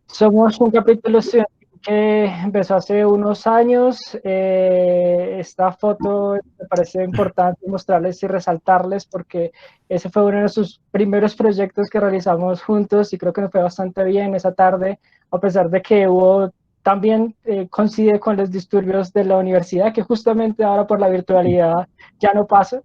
Somos un capítulo estudiantil que empezó hace unos años. Esta foto me parece importante mostrarles y resaltarles porque ese fue uno de sus primeros proyectos que realizamos juntos y creo que nos fue bastante bien esa tarde, a pesar de que hubo también coincide con los disturbios de la universidad, que justamente ahora por la virtualidad ya no pasa.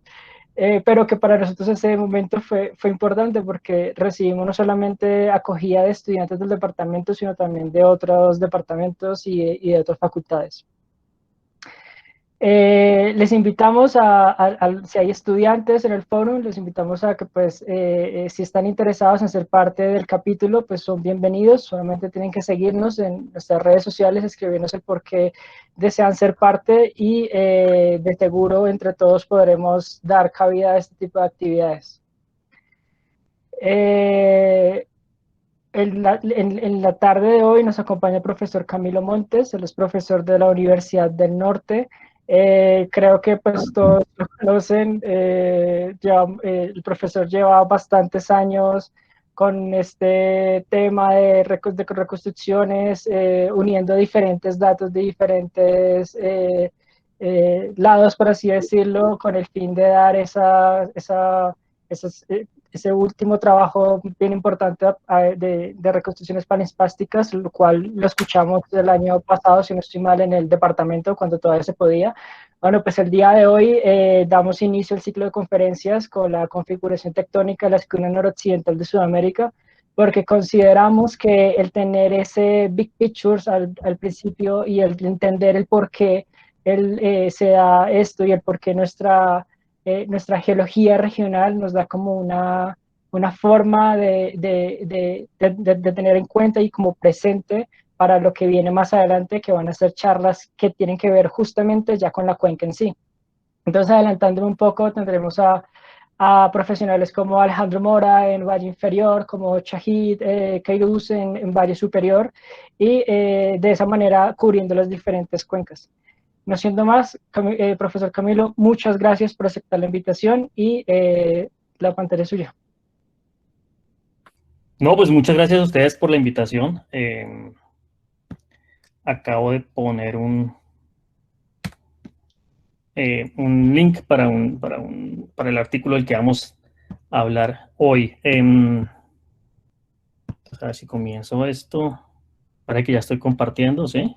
Pero que para nosotros ese momento fue importante porque recibimos no solamente acogida de estudiantes del departamento, sino también de otros departamentos y de otras facultades. Les invitamos si hay estudiantes en el foro, les invitamos a que pues si están interesados en ser parte del capítulo, pues son bienvenidos, solamente tienen que seguirnos en nuestras redes sociales, escribirnos el por qué desean ser parte y de seguro entre todos podremos dar cabida a este tipo de actividades. En la tarde de hoy nos acompaña el profesor Camilo Montes, él es profesor de la Universidad del Norte. Creo que pues todos lo conocen, el profesor lleva bastantes años con este tema de reconstrucciones, uniendo diferentes datos de diferentes lados, por así decirlo, con el fin de dar ese último trabajo bien importante de reconstrucciones panespásticas, lo cual lo escuchamos el año pasado, si no estoy mal, en el departamento, cuando todavía se podía. Bueno, pues el día de hoy damos inicio al ciclo de conferencias con la configuración tectónica de la esquina noroccidental de Sudamérica, porque consideramos que el tener ese big picture al principio y el entender el por qué se da esto y el por qué nuestra geología regional nos da como una forma de tener en cuenta y como presente para lo que viene más adelante, que van a ser charlas que tienen que ver justamente ya con la cuenca en sí. Entonces, adelantándome un poco, tendremos a profesionales como Alejandro Mora en Valle Inferior, como Shahid Kairouz en Valle Superior, y de esa manera cubriendo las diferentes cuencas. No siendo más, profesor Camilo, muchas gracias por aceptar la invitación y la pantalla es suya. No, pues muchas gracias a ustedes por la invitación. Acabo de poner un link para el artículo del que vamos a hablar hoy. A ver si comienzo esto. Parece que ya estoy compartiendo, ¿sí?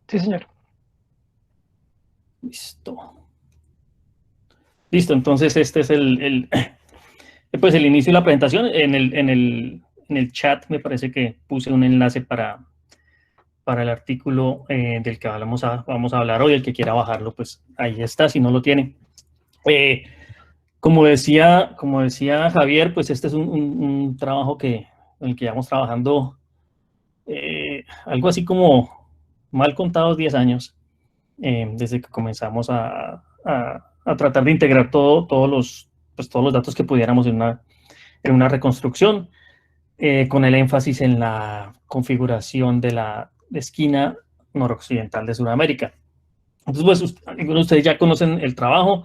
Sí, señor. Listo. Listo, entonces este es pues el inicio de la presentación. En el chat me parece que puse un enlace para el artículo del que vamos a hablar hoy. El que quiera bajarlo, pues ahí está, si no lo tiene. Como decía Javier, pues este es un trabajo en el que llevamos trabajando algo así como mal contados 10 años, desde que comenzamos a tratar de integrar todos los datos que pudiéramos en una reconstrucción, con el énfasis en la configuración de la esquina noroccidental de Sudamérica. Entonces, pues, algunos de ustedes ya conocen el trabajo.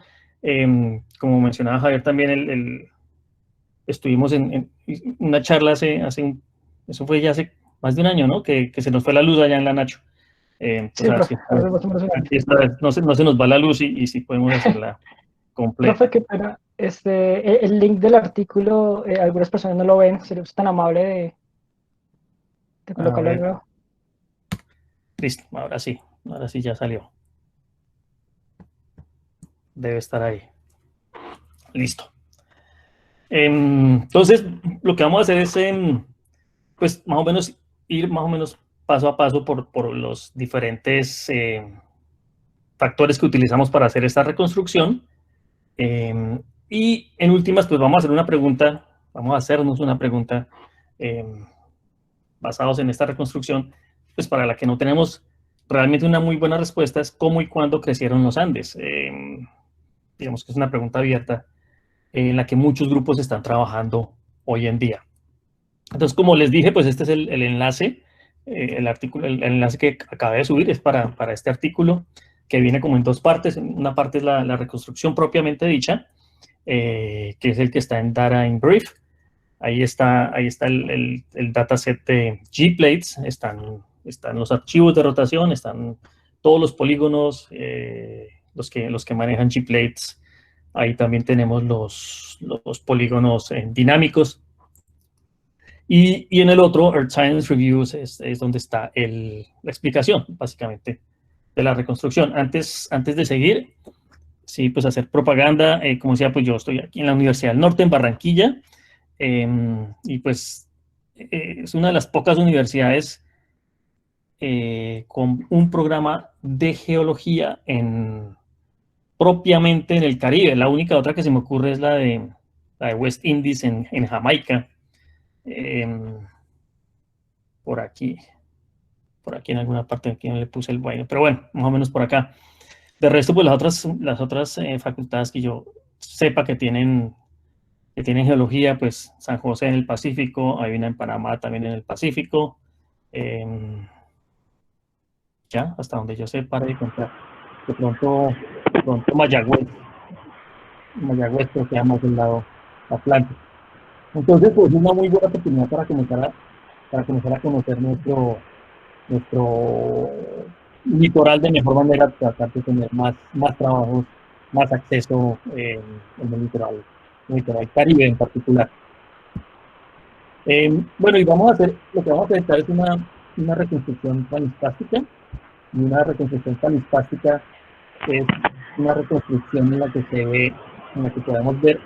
Como mencionaba Javier también, estuvimos en una charla eso fue ya hace más de un año, ¿no? Que se nos fue la luz allá en la Nacho. Sí, Entonces, a ver profe, si hace más o menos un año. aquí esta vez no se nos va la luz y si podemos hacerla Profe, completa. qué pena. El link del artículo, algunas personas no lo ven. ¿Sería usted tan amable de A colocarlo de ver, nuevo? listo, ahora sí ya salió. Debe estar ahí. Listo. Entonces, lo que vamos a hacer es, pues, más o menos ir más o menos paso a paso por los diferentes factores que utilizamos para hacer esta reconstrucción. Y en últimas, pues vamos a hacernos una pregunta basados en esta reconstrucción, pues para la que no tenemos realmente una muy buena respuesta, es cómo y cuándo crecieron los Andes. Digamos que es una pregunta abierta en la que muchos grupos están trabajando hoy en día. Entonces, como les dije, pues este es el enlace, el enlace que acabé de subir es para este artículo, que viene como en dos partes. Una parte es la reconstrucción propiamente dicha, que es el que está en Data in Brief, Ahí está el dataset de G-plates, están los archivos de rotación, están todos los polígonos, los que manejan G-plates. Ahí también tenemos los polígonos dinámicos. Y en el otro, Earth Science Reviews, es donde está la explicación, básicamente, de la reconstrucción. Antes de seguir, sí, pues hacer propaganda. Como decía, pues yo estoy aquí en la Universidad del Norte, en Barranquilla, y pues es una de las pocas universidades con un programa de geología propiamente en el Caribe. La única otra que se me ocurre es la de West Indies en Jamaica. Por aquí en alguna parte, aquí no le puse el bueno, pero bueno, más o menos por acá. De resto, pues las otras facultades que yo sepa que tienen geología, pues San José en el Pacífico, hay una en Panamá también en el Pacífico. Ya, hasta donde yo sé, para de contar. De pronto Mayagüez que queda más del lado atlántico. Entonces, pues es una muy buena oportunidad para comenzar a conocer nuestro litoral de mejor manera, tratar de tener más trabajos, más acceso en el litoral Caribe en particular. Bueno, y lo que vamos a hacer es una reconstrucción planispástica, y una reconstrucción planispástica es una reconstrucción en la que podemos ver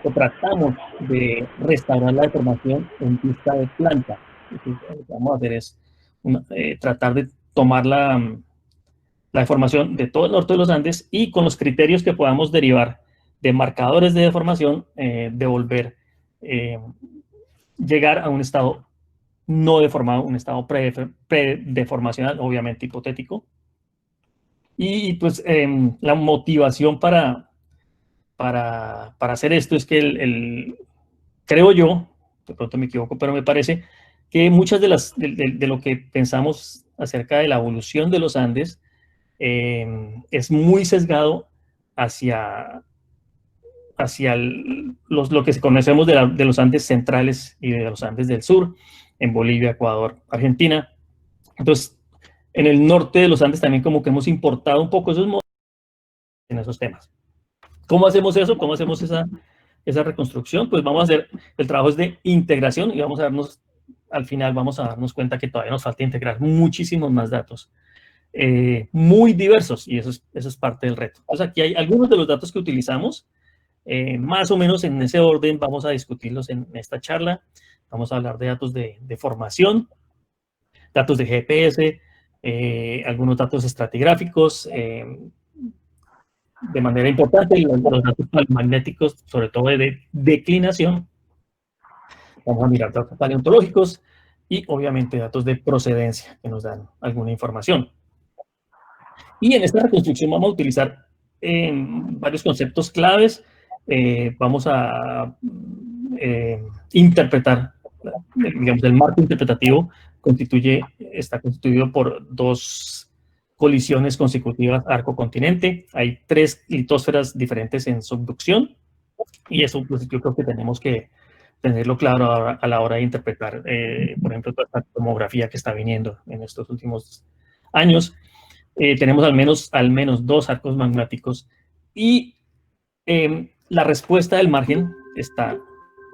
o tratamos de restaurar la deformación en vista de planta. Entonces, lo que vamos a hacer es tratar de tomar la deformación de todo el norte de los Andes y con los criterios que podamos derivar de marcadores de deformación, llegar a un estado no deformado, un estado predeformacional, obviamente hipotético. Y pues la motivación para hacer esto es que creo yo, de pronto me equivoco, pero me parece que muchas de lo que pensamos acerca de la evolución de los Andes es muy sesgado hacia lo que conocemos de los Andes centrales y de los Andes del sur, en Bolivia, Ecuador, Argentina. Entonces, en el norte de los Andes también como que hemos importado un poco esos modelos en esos temas. ¿Cómo hacemos eso? ¿Cómo hacemos esa reconstrucción? Pues vamos a hacer, el trabajo es de integración y al final vamos a darnos cuenta que todavía nos falta integrar muchísimos más datos. Muy diversos, y eso es parte del reto. Entonces aquí hay algunos de los datos que utilizamos, más o menos en ese orden vamos a discutirlos en esta charla. Vamos a hablar de datos de formación, datos de GPS, algunos datos estratigráficos, de manera importante, los datos magnéticos, sobre todo de declinación. Vamos a mirar datos paleontológicos y obviamente datos de procedencia que nos dan alguna información. Y en esta reconstrucción vamos a utilizar varios conceptos claves. Vamos a interpretar, digamos, el marco interpretativo está constituido por dos colisiones consecutivas arco-continente. Hay 3 litósferas diferentes en subducción, y eso pues, yo creo que tenemos que tenerlo claro a la hora de interpretar, por ejemplo, toda esta tomografía que está viniendo en estos últimos años. Tenemos al menos 2 arcos magmáticos, y la respuesta del margen está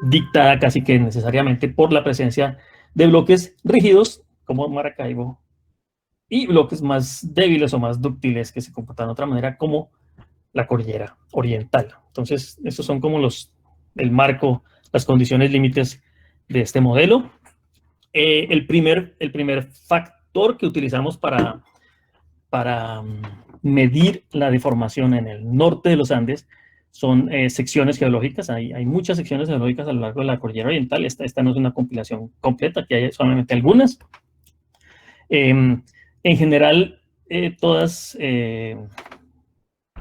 dictada casi que necesariamente por la presencia de bloques rígidos como Maracaibo y bloques más débiles o más dúctiles que se comportan de otra manera como la cordillera oriental. Entonces, estos son como el marco, las condiciones límites de este modelo. El primer factor que utilizamos para medir la deformación en el norte de los Andes son secciones geológicas. Hay muchas secciones geológicas a lo largo de la cordillera oriental. Esta no es una compilación completa, aquí hay solamente algunas. En general, todas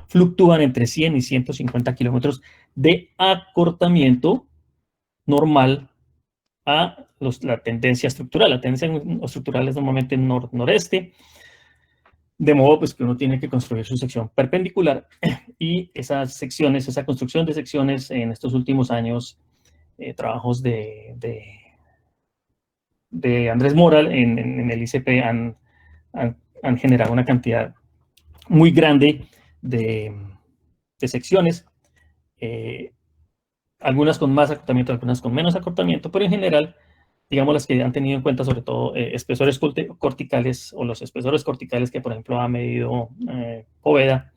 fluctúan entre 100 y 150 kilómetros de acortamiento normal a la tendencia estructural. La tendencia estructural es normalmente noreste, de modo pues, que uno tiene que construir su sección perpendicular, y esa construcción de secciones en estos últimos años trabajos de Andrés Moral en el ICP han generado una cantidad muy grande de secciones, algunas con más acortamiento, algunas con menos acortamiento, pero en general, digamos, las que han tenido en cuenta sobre todo espesores corticales o los espesores corticales que, por ejemplo, ha medido Poveda,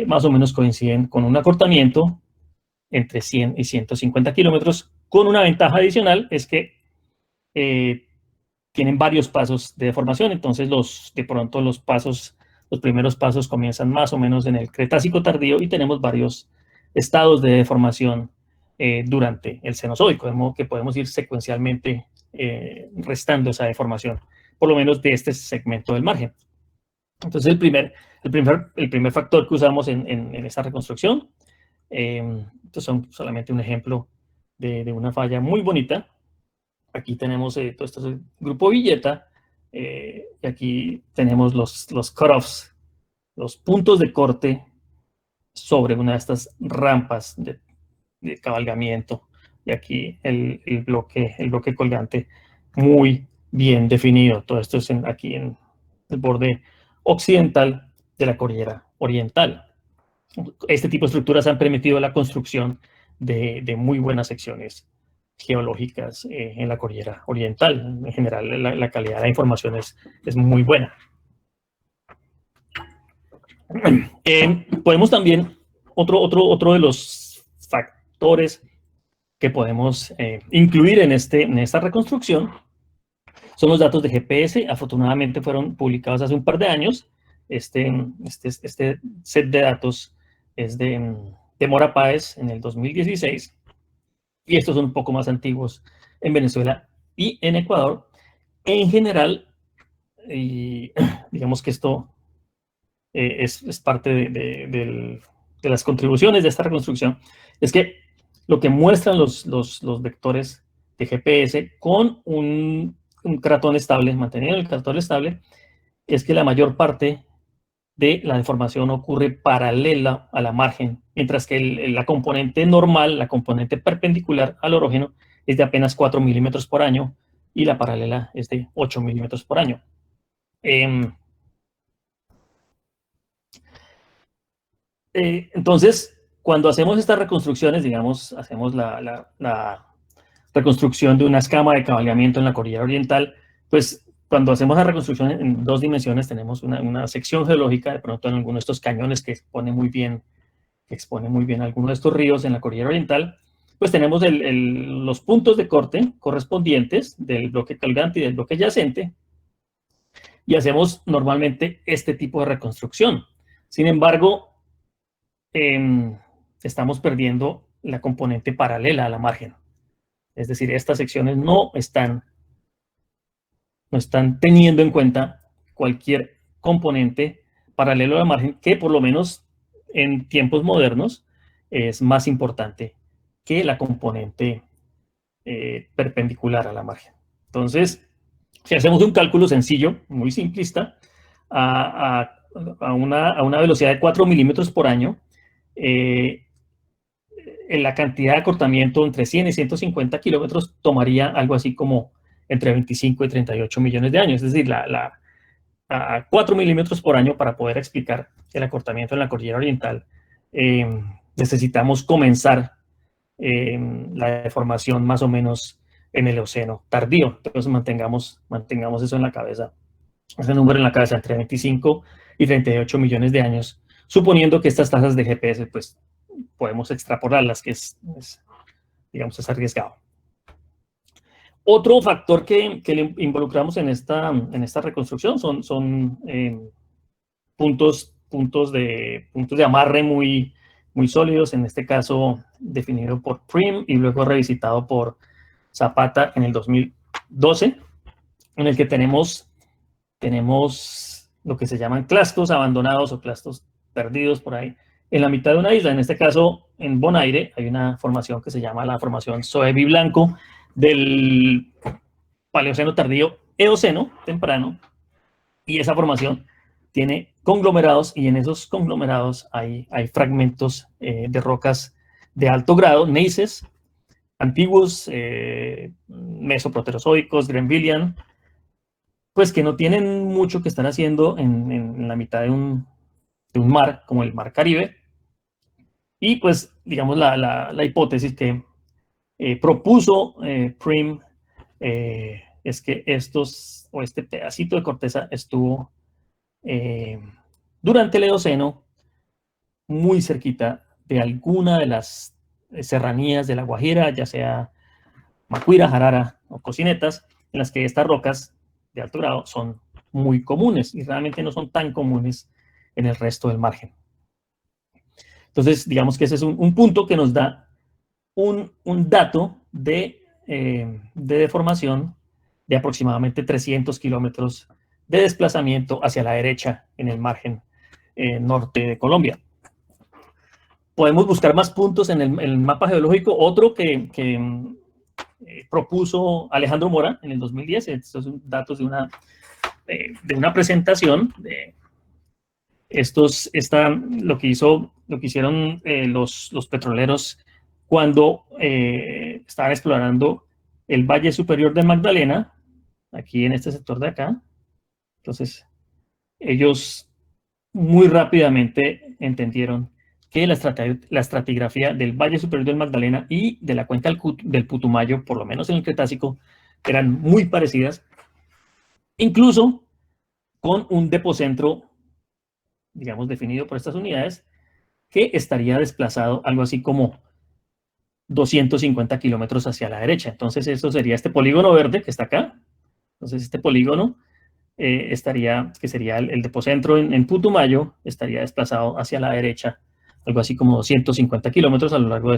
más o menos coinciden con un acortamiento entre 100 y 150 kilómetros, con una ventaja adicional, es que tienen varios pasos de deformación, entonces de pronto los primeros pasos comienzan más o menos en el Cretácico tardío y tenemos varios estados de deformación durante el Cenozoico, de modo que podemos ir secuencialmente restando esa deformación, por lo menos de este segmento del margen. Entonces el primer factor que usamos en esta reconstrucción, estos son solamente un ejemplo de una falla muy bonita. Aquí tenemos todo esto es el grupo Villeta, y aquí tenemos los cutoffs, los puntos de corte sobre una de estas rampas de cabalgamiento. Y aquí el bloque colgante muy bien definido. Todo esto es aquí en el borde occidental de la cordillera oriental. Este tipo de estructuras han permitido la construcción de muy buenas secciones geológicas en la cordillera oriental. En general, la calidad de información es muy buena. Podemos también, otro de los factores que podemos incluir en esta reconstrucción son los datos de GPS. Afortunadamente fueron publicados hace un par de años. Este set de datos es de Mora Páez en el 2016. Y estos son un poco más antiguos en Venezuela y en Ecuador. En general, digamos que esto es parte de las contribuciones de esta reconstrucción, es que lo que muestran los vectores de GPS con un cratón estable, manteniendo el cratón estable, es que la mayor parte de la deformación ocurre paralela a la margen, mientras que la componente normal, la componente perpendicular al orógeno, es de apenas 4 milímetros por año y la paralela es de 8 milímetros por año. Entonces, cuando hacemos estas reconstrucciones, digamos, hacemos la reconstrucción de una escama de cabalgamiento en la cordillera oriental, pues cuando hacemos la reconstrucción en 2 dimensiones tenemos una sección geológica, de pronto en alguno de estos cañones que expone muy bien algunos de estos ríos en la cordillera oriental, pues tenemos los puntos de corte correspondientes del bloque colgante y del bloque yacente, y hacemos normalmente este tipo de reconstrucción. Sin embargo, estamos perdiendo la componente paralela a la margen. Es decir, estas secciones no están teniendo en cuenta cualquier componente paralelo a la margen, que por lo menos en tiempos modernos es más importante que la componente perpendicular a la margen. Entonces, si hacemos un cálculo sencillo, muy simplista, a una velocidad de 4 milímetros por año, la cantidad de acortamiento entre 100 y 150 kilómetros tomaría algo así como entre 25 y 38 millones de años. Es decir, a 4 milímetros por año para poder explicar el acortamiento en la cordillera oriental, necesitamos comenzar la deformación más o menos en el Eoceno tardío. Entonces mantengamos eso en la cabeza, ese número en la cabeza, entre 25 y 38 millones de años, suponiendo que estas tasas de GPS pues podemos extrapolarlas, que digamos, es arriesgado. Otro factor que le involucramos en esta reconstrucción son puntos de amarre muy sólidos, en este caso definido por Prim y luego revisitado por Zapata en el 2012, en el que tenemos lo que se llaman clastos abandonados o clastos perdidos por ahí, en la mitad de una isla. En este caso, en Bonaire, hay una formación que se llama la formación Soevi Blanco del Paleoceno tardío, Eoceno temprano, y esa formación tiene conglomerados, y en esos conglomerados hay fragmentos de rocas de alto grado, gneisses, antiguos, mesoproterozoicos, Greenvillian, pues que no tienen mucho que estar haciendo en la mitad de un mar, como el mar Caribe. Y pues, digamos, la hipótesis que propuso Prim es que este pedacito de corteza estuvo durante el Eoceno muy cerquita de alguna de las serranías de La Guajira, ya sea Macuira, Jarara o Cocinetas, en las que estas rocas de alto grado son muy comunes y realmente no son tan comunes en el resto del margen. Entonces, digamos que ese es un punto que nos da un dato de deformación de aproximadamente 300 kilómetros de desplazamiento hacia la derecha en el margen norte de Colombia. Podemos buscar más puntos en el mapa geológico. Otro que propuso Alejandro Mora en el 2010, estos son datos de una presentación. Lo que hicieron los petroleros cuando estaban explorando el Valle Superior de Magdalena, aquí en este sector de acá. Entonces, ellos muy rápidamente entendieron que la estratigrafía del Valle Superior del Magdalena y de la cuenca del Putumayo, por lo menos en el Cretácico, eran muy parecidas, incluso con un depocentro, digamos, definido por estas unidades, que estaría desplazado algo así como 250 kilómetros hacia la derecha. Entonces, eso sería este polígono verde que está acá. Entonces, este polígono que sería el depocentro en Putumayo, estaría desplazado hacia la derecha, algo así como 250 kilómetros a lo largo de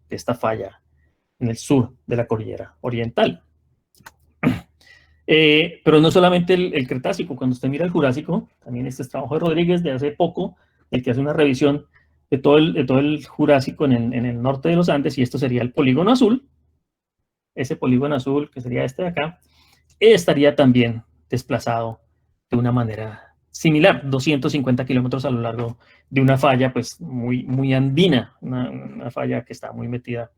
esta falla en el sur de la cordillera oriental. Pero no solamente el Cretácico, cuando usted mira el Jurásico, también este es trabajo de Rodríguez de hace poco, el que hace una revisión de todo el Jurásico en el norte de los Andes, y esto sería el polígono azul. Ese polígono azul, que sería este de acá, estaría también desplazado de una manera similar, 250 kilómetros a lo largo de una falla pues muy, muy andina, una falla que está muy metida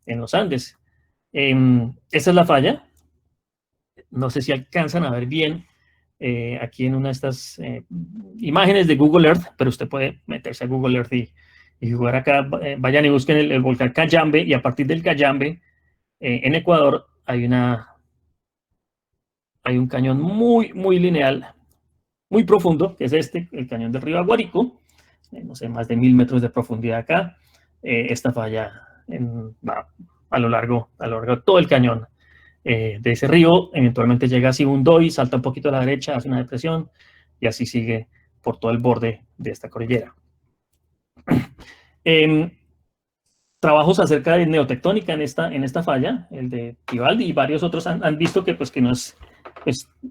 en los Andes. Esta es la falla. No sé si alcanzan a ver bien aquí en una de estas imágenes de Google Earth, pero usted puede meterse a Google Earth y jugar acá. Vayan y busquen el volcán Cayambe, y a partir del Cayambe, en Ecuador, hay un cañón muy, muy lineal, muy profundo, que es el cañón del río Aguarico, no sé, más de 1000 metros de profundidad acá. Esta falla va a lo largo de todo el cañón de ese río, eventualmente llega a Sibundoy, salta un poquito a la derecha, hace una depresión, y así sigue por todo el borde de esta cordillera. Trabajos acerca de neotectónica en esta falla, el de Tibaldi y varios otros han visto que, pues, que no es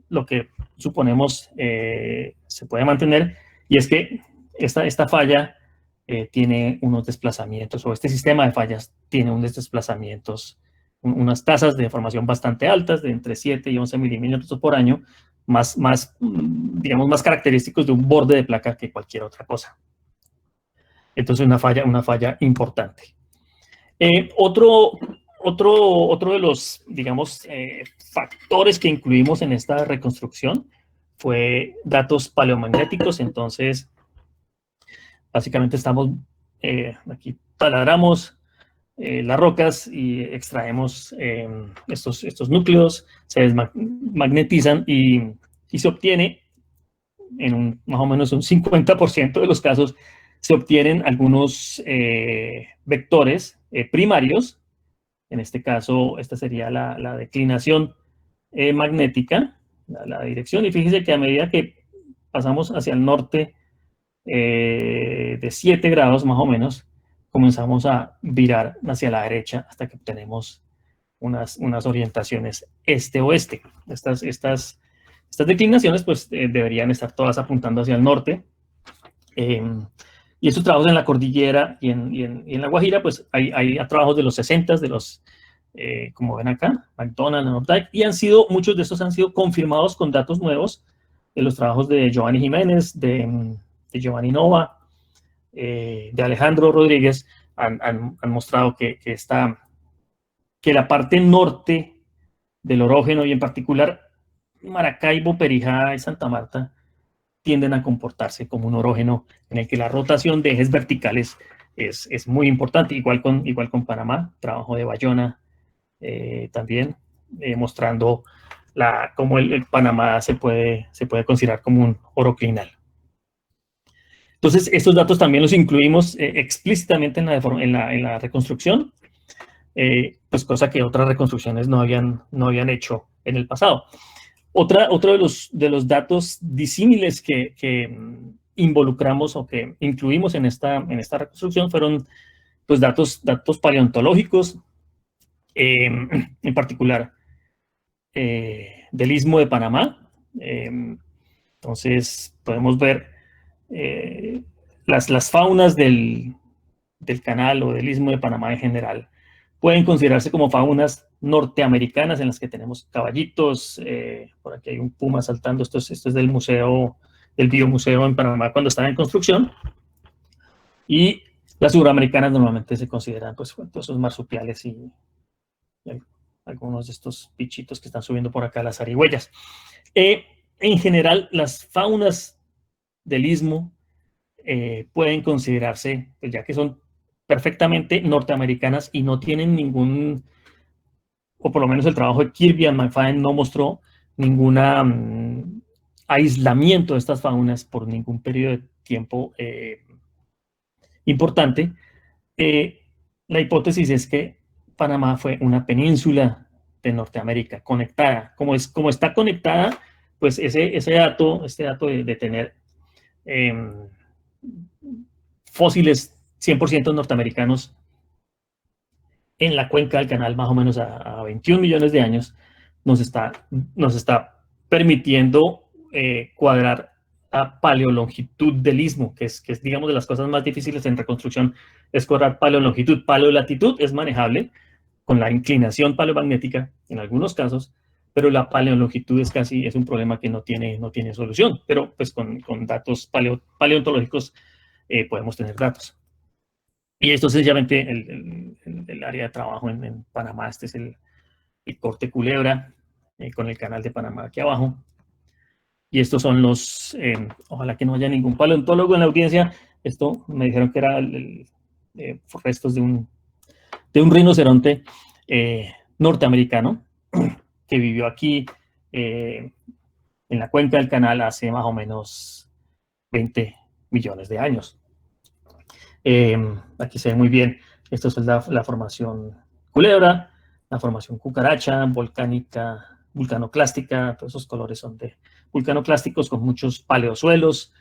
lo que suponemos se puede mantener, y es que esta falla tiene unos desplazamientos, o este sistema de fallas tiene unos desplazamientos, unas tasas de deformación bastante altas, de entre 7 y 11 milímetros por año, digamos, más característicos de un borde de placa que cualquier otra cosa. Entonces, una falla importante. Otro de los, digamos, factores que incluimos en esta reconstrucción fue datos paleomagnéticos. Entonces, básicamente aquí taladramos las rocas y extraemos estos núcleos, se desmagnetizan y se obtiene, más o menos un 50% de los casos, se obtienen algunos vectores primarios. En este caso, esta sería la declinación magnética, la dirección, y fíjese que a medida que pasamos hacia el norte de 7 grados más o menos, comenzamos a virar hacia la derecha hasta que obtenemos unas orientaciones este-oeste. Estas declinaciones pues deberían estar todas apuntando hacia el norte. Y estos trabajos en la cordillera y en la Guajira, pues hay trabajos de los 60, como ven acá, McDonald, Nordyke, y muchos de estos han sido confirmados con datos nuevos de los trabajos de Giovanni Jiménez, de Giovanni Nova, de Alejandro Rodríguez. Han mostrado que que la parte norte del orógeno, y en particular Maracaibo, Perijá y Santa Marta, tienden a comportarse como un orógeno en el que la rotación de ejes verticales es muy importante, igual con Panamá, trabajo de Bayona también, mostrando cómo el Panamá se puede considerar como un oroclinal. Entonces, estos datos también los incluimos explícitamente en la reconstrucción, pues cosa que otras reconstrucciones no habían hecho en el pasado. Otro de los datos disímiles que involucramos o que incluimos en esta reconstrucción fueron pues, datos paleontológicos, en particular del Istmo de Panamá. Entonces, podemos ver las faunas del canal o del Istmo de Panamá en general. Pueden considerarse como faunas norteamericanas en las que tenemos caballitos, por aquí hay un puma saltando, esto es del Biomuseo en Panamá cuando estaba en construcción, y las suramericanas normalmente se consideran pues esos marsupiales y algunos de estos bichitos que están subiendo por acá, las zarigüeyas. En general, las faunas del istmo pueden considerarse, pues ya que son perfectamente norteamericanas y no tienen ningún, o por lo menos el trabajo de Kirby and McFadden no mostró ningún aislamiento de estas faunas por ningún periodo de tiempo importante. La hipótesis es que Panamá fue una península de Norteamérica conectada. Como está conectada, pues este dato de tener fósiles 100% norteamericanos en la cuenca del canal, más o menos a 21 millones de años, nos está permitiendo cuadrar la paleolongitud del istmo, que es, digamos, de las cosas más difíciles en reconstrucción, es cuadrar paleolongitud. Paleolatitud es manejable con la inclinación paleomagnética en algunos casos, pero la paleolongitud es un problema que no tiene solución, pero pues con datos paleontológicos podemos tener datos. Y esto es sencillamente el área de trabajo en Panamá. Este es el corte Culebra, con el canal de Panamá aquí abajo. Y estos son ojalá que no haya ningún paleontólogo en la audiencia. Esto me dijeron que era restos de un rinoceronte norteamericano que vivió aquí en la cuenca del canal hace más o menos 20 millones de años. Aquí se ve muy bien, esto es la formación Culebra, la formación Cucaracha, volcánica, vulcanoclástica, todos esos colores son de vulcanoclásticos con muchos paleosuelos,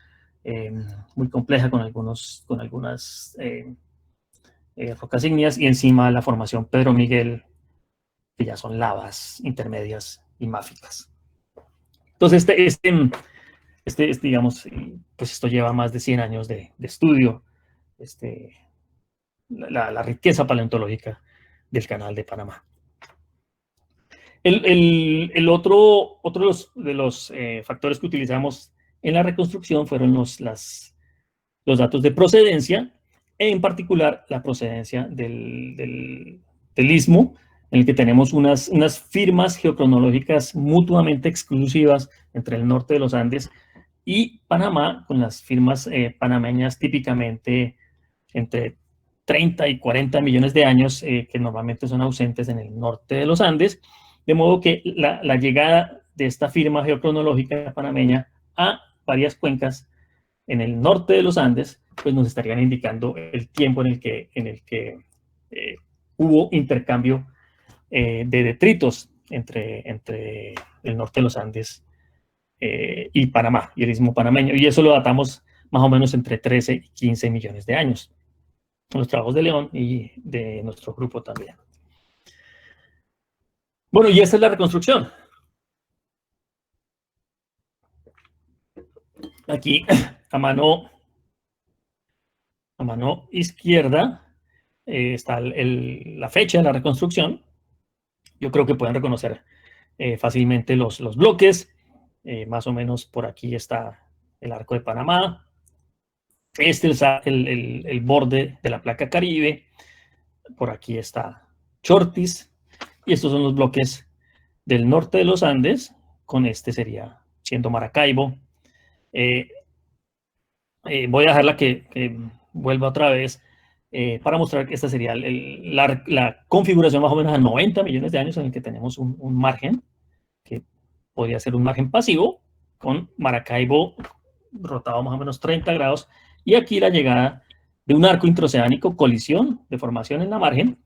muy compleja con algunas rocas ígneas, y encima la formación Pedro Miguel, que ya son lavas intermedias y máficas. Entonces, digamos, pues esto lleva más de 100 años de estudio, la riqueza paleontológica del canal de Panamá. El otro de los factores que utilizamos en la reconstrucción fueron los datos de procedencia, en particular la procedencia del istmo, en el que tenemos unas firmas geocronológicas mutuamente exclusivas entre el norte de los Andes y Panamá, con las firmas panameñas típicamente entre 30 y 40 millones de años, que normalmente son ausentes en el norte de los Andes, de modo que la llegada de esta firma geocronológica panameña a varias cuencas en el norte de los Andes, pues nos estarían indicando el tiempo en el que hubo intercambio de detritos entre el norte de los Andes y Panamá, y el istmo panameño, y eso lo datamos más o menos entre 13 y 15 millones de años. Los trabajos de León y de nuestro grupo también. Bueno, y esta es la reconstrucción. Aquí, a mano izquierda, está la fecha de la reconstrucción. Yo creo que pueden reconocer fácilmente los bloques. Más o menos por aquí está el Arco de Panamá. Este es el borde de la placa Caribe. Por aquí está Chortis. Y estos son los bloques del norte de los Andes, con este sería siendo Maracaibo. Voy a dejarla que vuelva otra vez para mostrar que esta sería la configuración más o menos a 90 millones de años en el que tenemos un margen, que podría ser un margen pasivo, con Maracaibo rotado más o menos 30 grados, y aquí la llegada de un arco intraoceánico, colisión, deformación en la margen,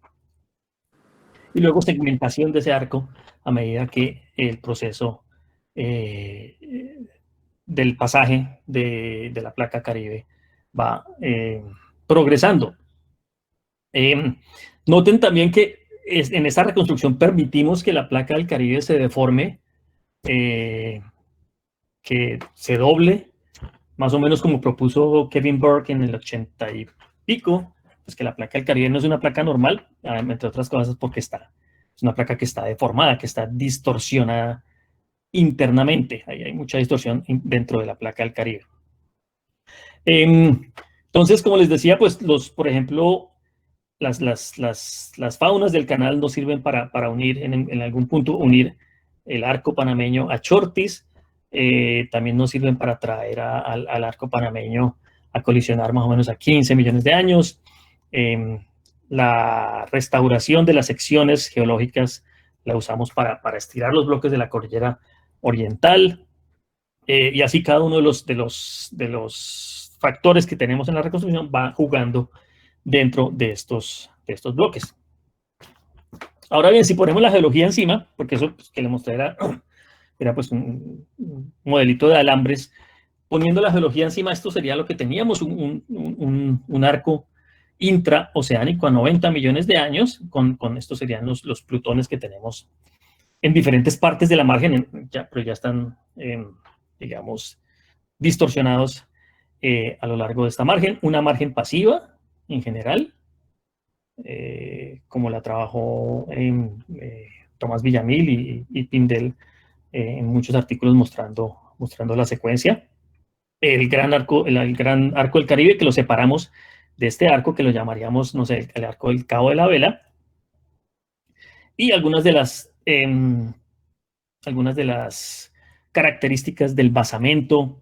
y luego segmentación de ese arco a medida que el proceso del pasaje de la placa Caribe va progresando. Noten también que en esta reconstrucción permitimos que la placa del Caribe se deforme, que se doble, más o menos como propuso Kevin Burke en el 80 y pico, pues que la placa del Caribe no es una placa normal, entre otras cosas porque es una placa que está deformada, que está distorsionada internamente. Ahí hay mucha distorsión dentro de la placa del Caribe. Entonces, como les decía, pues por ejemplo, las faunas del canal nos sirven para unir, en algún punto, unir el arco panameño a Chortis. También nos sirven para traer al arco panameño a colisionar más o menos a 15 millones de años. La restauración de las secciones geológicas la usamos para estirar los bloques de la cordillera oriental. Y así cada uno de los factores que tenemos en la reconstrucción va jugando dentro de estos bloques. Ahora bien, si ponemos la geología encima, porque eso pues, que le mostré era pues un modelito de alambres, poniendo la geología encima, esto sería lo que teníamos, un arco intraoceánico a 90 millones de años, con estos serían los plutones que tenemos en diferentes partes de la margen, pero ya están, digamos, distorsionados a lo largo de esta margen. Una margen pasiva, en general, como la trabajó Tomás Villamil y Pindel en muchos artículos mostrando la secuencia. El gran arco del Caribe, que lo separamos de este arco, que lo llamaríamos, no sé, el arco del Cabo de la Vela. Y algunas de las características del basamento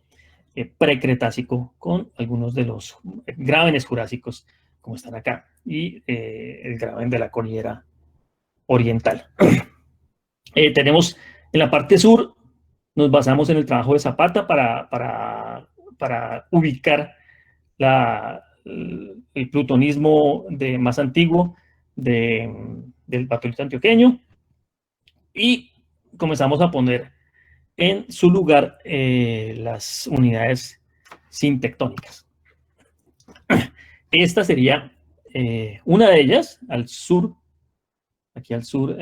precretácico con algunos de los grábenes jurásicos, como están acá, y el graben de la cordillera oriental. Tenemos en la parte sur, nos basamos en el trabajo de Zapata para ubicar el plutonismo más antiguo del batolito antioqueño, y comenzamos a poner en su lugar las unidades sintectónicas. Esta sería una de ellas, al sur, aquí al sur,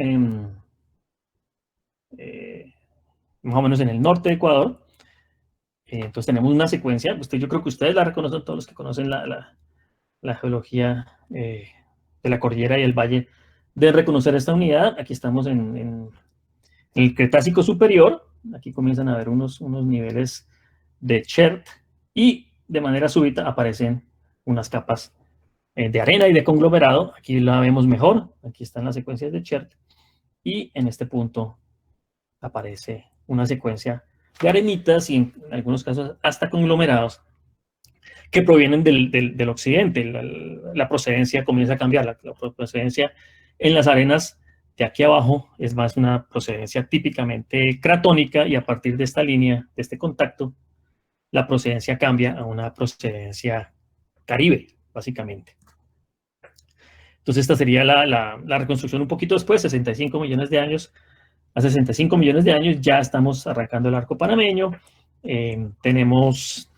más o menos en el norte de Ecuador. Entonces tenemos una secuencia, yo creo que ustedes la reconocen, todos los que conocen la geología de la cordillera y el valle, de reconocer esta unidad. Aquí estamos en el Cretácico superior. Aquí comienzan a haber unos niveles de chert, y de manera súbita aparecen unas capas de arena y de conglomerado. Aquí la vemos mejor, aquí están las secuencias de chert, y en este punto aparece una secuencia de arenitas y en algunos casos hasta conglomerados que provienen del occidente. La procedencia comienza a cambiar, la procedencia en las arenas de aquí abajo es más una procedencia típicamente cratónica, y a partir de esta línea, de este contacto, la procedencia cambia a una procedencia caribe, básicamente. Entonces esta sería la reconstrucción un poquito después, 65 millones de años. A 65 millones de años ya estamos arrancando el arco panameño. Tenemos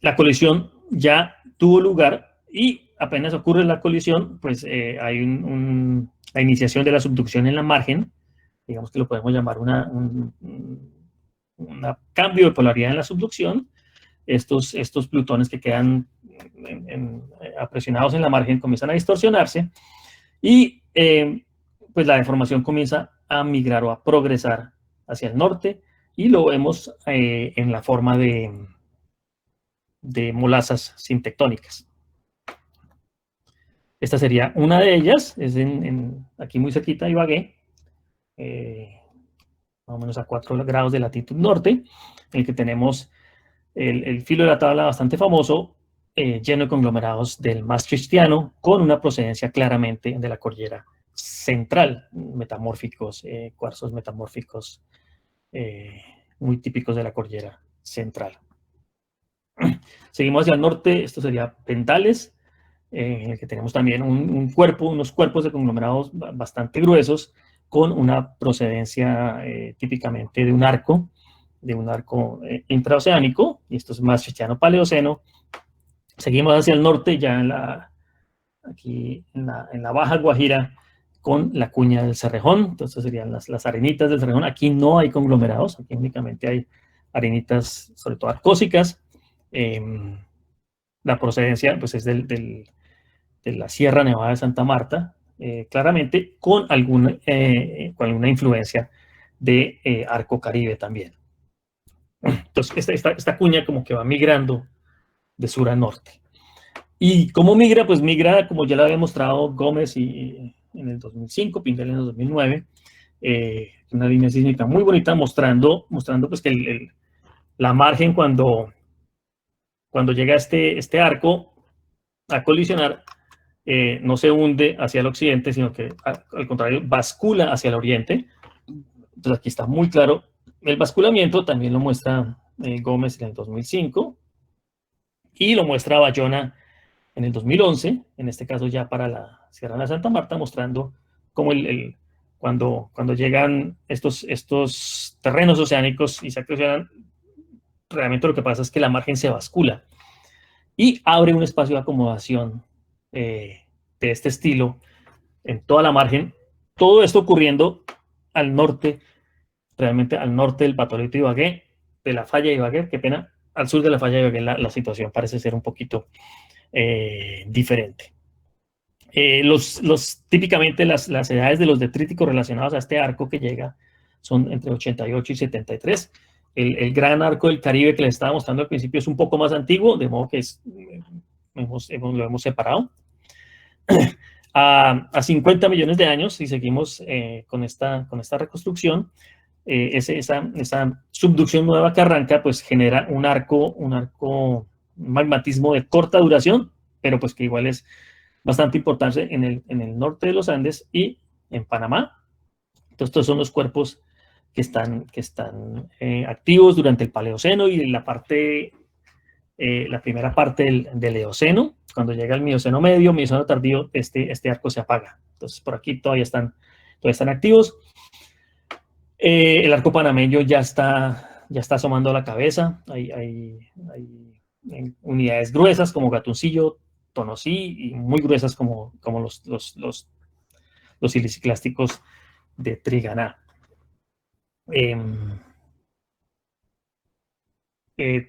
la colisión ya tuvo lugar, y apenas ocurre la colisión, pues hay la iniciación de la subducción en la margen. Digamos que lo podemos llamar un cambio de polaridad en la subducción. Estos plutones que quedan apresionados en la margen comienzan a distorsionarse, y pues la deformación comienza a migrar o a progresar hacia el norte, y lo vemos en la forma de molazas sintectónicas. Esta sería una de ellas, es aquí muy cerquita de Ibagué, más o menos a 4 grados de latitud norte, en el que tenemos el filo de la tabla bastante famoso, lleno de conglomerados del Maastrichtiano, con una procedencia claramente de la cordillera central, metamórficos, cuarzos metamórficos muy típicos de la cordillera central. Seguimos hacia el norte, esto sería Pentales, en el que tenemos también unos cuerpos de conglomerados bastante gruesos, con una procedencia típicamente de un arco intraoceánico, y esto es Maastrichtiano-Paleoceno. Seguimos hacia el norte, ya aquí en la Baja Guajira, con la cuña del Cerrejón. Entonces serían las arenitas del Cerrejón. Aquí no hay conglomerados, aquí únicamente hay arenitas, sobre todo arcósicas. La procedencia pues es de la Sierra Nevada de Santa Marta, claramente con alguna influencia de Arco Caribe también. Entonces esta cuña como que va migrando de sur a norte. ¿Y cómo migra? Pues migra, como ya lo había mostrado Gómez en el 2005, Pindel en el 2009, una línea sísmica muy bonita mostrando pues que la margen cuando llega este arco a colisionar, no se hunde hacia el occidente, sino que al contrario bascula hacia el oriente. Entonces aquí está muy claro el basculamiento, también lo muestra Gómez en el 2005 y lo muestra Bayona en el 2011, en este caso ya para la Sierra de la Santa Marta, mostrando cómo cuando llegan estos terrenos oceánicos y se accionan, realmente lo que pasa es que la margen se bascula y abre un espacio de acomodación de este estilo en toda la margen. Todo esto ocurriendo al norte, realmente al norte del Patolito Ibagué, de la falla de Ibagué, qué pena, al sur de la falla de Ibagué la situación parece ser un poquito diferente. Típicamente las edades de los detríticos relacionados a este arco que llega son entre 88 y 73. El gran arco del Caribe que les estaba mostrando al principio es un poco más antiguo, de modo que lo hemos separado. A 50 millones de años, si seguimos con esta reconstrucción, esa subducción nueva que arranca, pues genera un magmatismo de corta duración, pero pues que igual es bastante importante en el norte de los Andes y en Panamá. Entonces, estos son los cuerpos que están activos durante el Paleoceno y la primera parte del Eoceno. Cuando llega el Mioceno medio, Mioceno tardío, este arco se apaga. Entonces, por aquí todavía están activos. El arco panameño ya está asomando la cabeza. Hay unidades gruesas como Gatuncillo, Tonosí, y muy gruesas como los siliciclásticos de Triganá.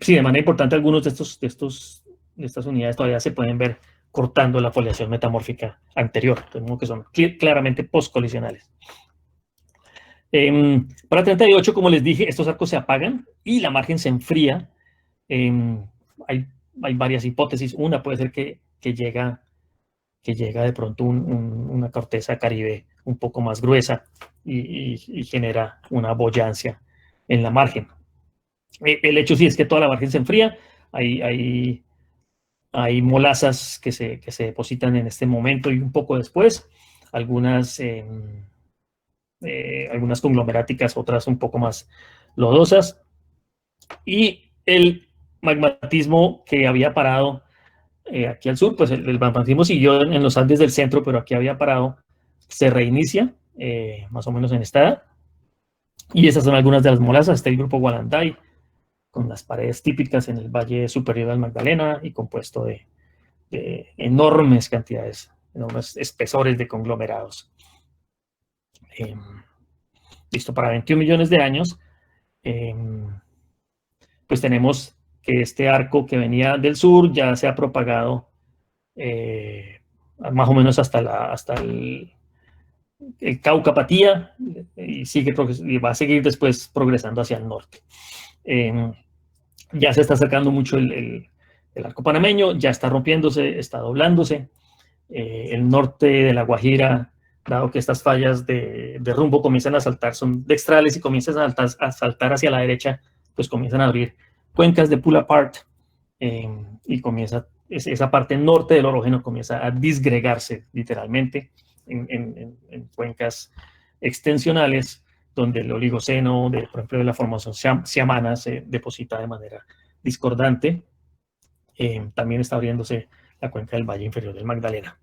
Sí, de manera importante, algunos de estas unidades todavía se pueden ver cortando la foliación metamórfica anterior, que son claramente postcolisionales. Para 38, como les dije, estos arcos se apagan y la margen se enfría. Hay varias hipótesis. Una puede ser que llega de pronto una corteza caribe un poco más gruesa y genera una boyancia en la margen. El hecho sí es que toda la margen se enfría. Hay molazas que se depositan en este momento y un poco después. Algunas conglomeráticas, otras un poco más lodosas. Y el magmatismo que había parado aquí al sur, pues el magmatismo siguió en los Andes del centro, pero aquí había parado, se reinicia más o menos en esta edad. Y esas son algunas de las molazas. Está el grupo Gualanday, con las paredes típicas en el Valle Superior del Magdalena y compuesto de enormes cantidades, enormes espesores de conglomerados. Listo, para 21 millones de años, pues tenemos que este arco que venía del sur ya se ha propagado más o menos hasta el Cauca-Patía y va a seguir después progresando hacia el norte. Ya se está acercando mucho el arco panameño, ya está rompiéndose, está doblándose. el norte de La Guajira, dado que estas fallas de rumbo comienzan a saltar, son dextrales y comienzan a saltar hacia la derecha, pues comienzan a abrir cuencas de pull apart y comienza esa parte norte del orógeno comienza a disgregarse literalmente en cuencas extensionales donde el oligoceno, por ejemplo, de la formación siamana se deposita de manera discordante. También está abriéndose la cuenca del Valle Inferior del Magdalena.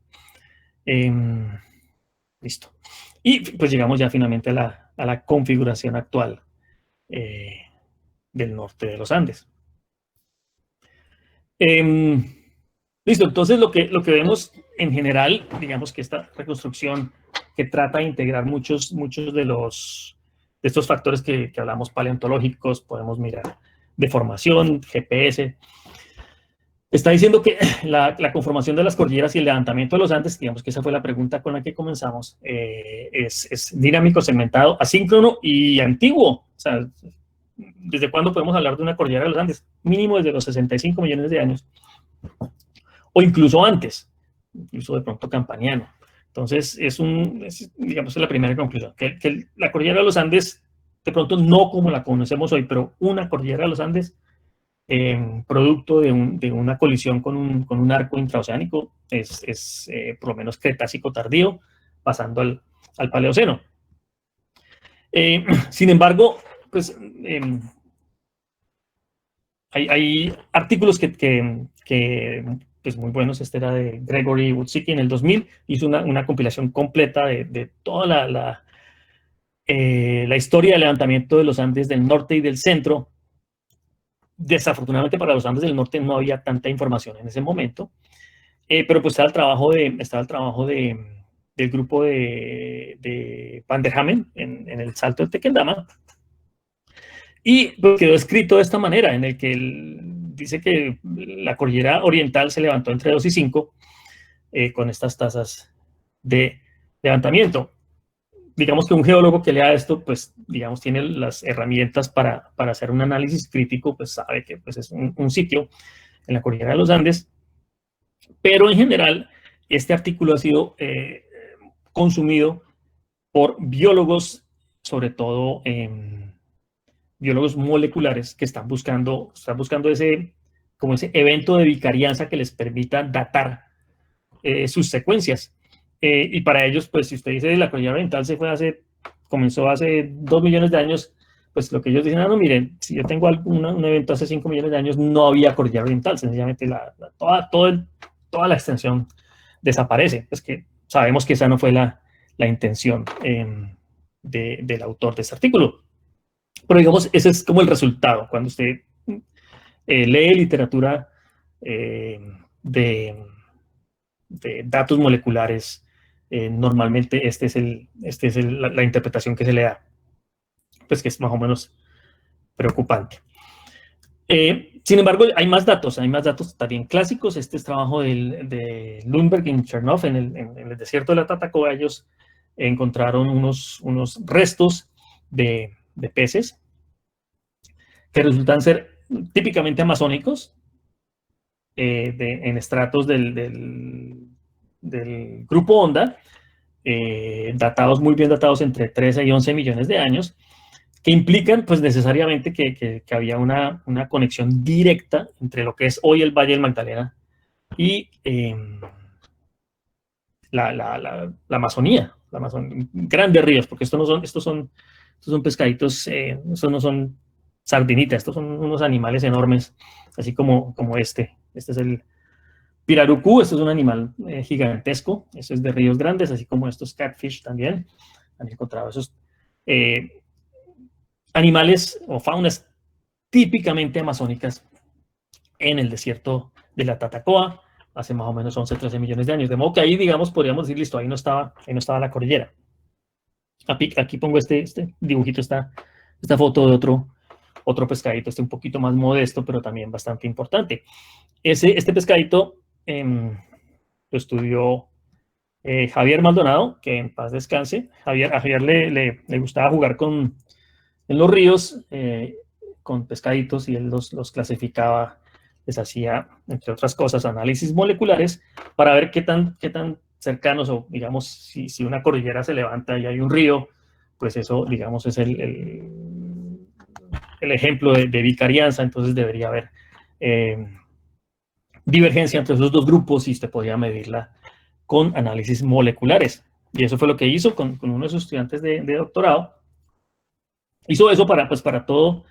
Listo. Y pues llegamos ya finalmente a la configuración actual del norte de los Andes. Listo, entonces lo que vemos en general, digamos que esta reconstrucción que trata de integrar muchos de estos factores que hablamos paleontológicos, podemos mirar deformación, GPS, está diciendo que la conformación de las cordilleras y el levantamiento de los Andes, digamos que esa fue la pregunta con la que comenzamos, es dinámico, segmentado, asíncrono y antiguo. O sea, ¿desde cuándo podemos hablar de una cordillera de los Andes? Mínimo desde los 65 millones de años. O incluso antes, incluso de pronto campaniano. Entonces, digamos, es la primera conclusión, que la cordillera de los Andes, de pronto no como la conocemos hoy, pero una cordillera de los Andes, producto de una colisión con un arco intraoceánico, es por lo menos Cretácico tardío, pasando al Paleoceno. Sin embargo, pues hay artículos que pues muy buenos. Este era de Gregory Woodsicki en el 2000, hizo una compilación completa de toda la historia del levantamiento de los Andes del norte y del centro. Desafortunadamente para los Andes del norte no había tanta información en ese momento, pero pues estaba el trabajo del grupo de Van der Hamen en el Salto de Tequendama, y pues quedó escrito de esta manera, en el que dice que la cordillera oriental se levantó entre 2 y 5 con estas tasas de levantamiento. Digamos que un geólogo que lea esto, pues, digamos, tiene las herramientas para hacer un análisis crítico, pues sabe que pues, es un sitio en la cordillera de los Andes, pero en general este artículo ha sido consumido por biólogos, sobre todo biólogos moleculares que están buscando ese evento de vicarianza que les permita datar sus secuencias. Y para ellos, pues si usted dice la cordillera oriental comenzó hace 2 millones de años, pues lo que ellos dicen, no, miren, si yo tengo un evento hace 5 millones de años, no había cordillera oriental, sencillamente toda la extensión desaparece. Pues que sabemos que esa no fue la intención del autor de este artículo. Pero digamos, ese es como el resultado. Cuando usted lee literatura de datos moleculares, normalmente esta es la interpretación que se le da, pues que es más o menos preocupante. Sin embargo, hay más datos también clásicos. Este es trabajo de Lundberg y Chernoff en el desierto de la Tatacoa. Ellos encontraron unos restos de peces que resultan ser típicamente amazónicos, en estratos del grupo Onda, muy bien datados entre 13 y 11 millones de años, que implican pues necesariamente que había una conexión directa entre lo que es hoy el Valle del Magdalena y la Amazonía, grandes ríos, porque estos son pescaditos, estos no son sardinitas, estos son unos animales enormes, así como este es el pirarucú. Este es un animal gigantesco, este es de ríos grandes, así como estos catfish también. Han encontrado esos animales o faunas típicamente amazónicas en el desierto de la Tatacoa, hace más o menos 11, 13 millones de años. De modo que ahí, digamos, podríamos decir, listo, ahí no estaba la cordillera. Aquí pongo este dibujito, esta foto de otro pescadito, un poquito más modesto, pero también bastante importante. Este pescadito lo estudió Javier Maldonado, que en paz descanse. A Javier le gustaba jugar en los ríos con pescaditos, y él los clasificaba les hacía, entre otras cosas, análisis moleculares para ver qué tan cercanos, o digamos, si una cordillera se levanta y hay un río, pues eso, digamos, es el ejemplo de bicarianza. Entonces debería haber divergencia entre esos dos grupos y usted podía medirla con análisis moleculares. Y eso fue lo que hizo con uno de sus estudiantes de doctorado. Hizo eso para todo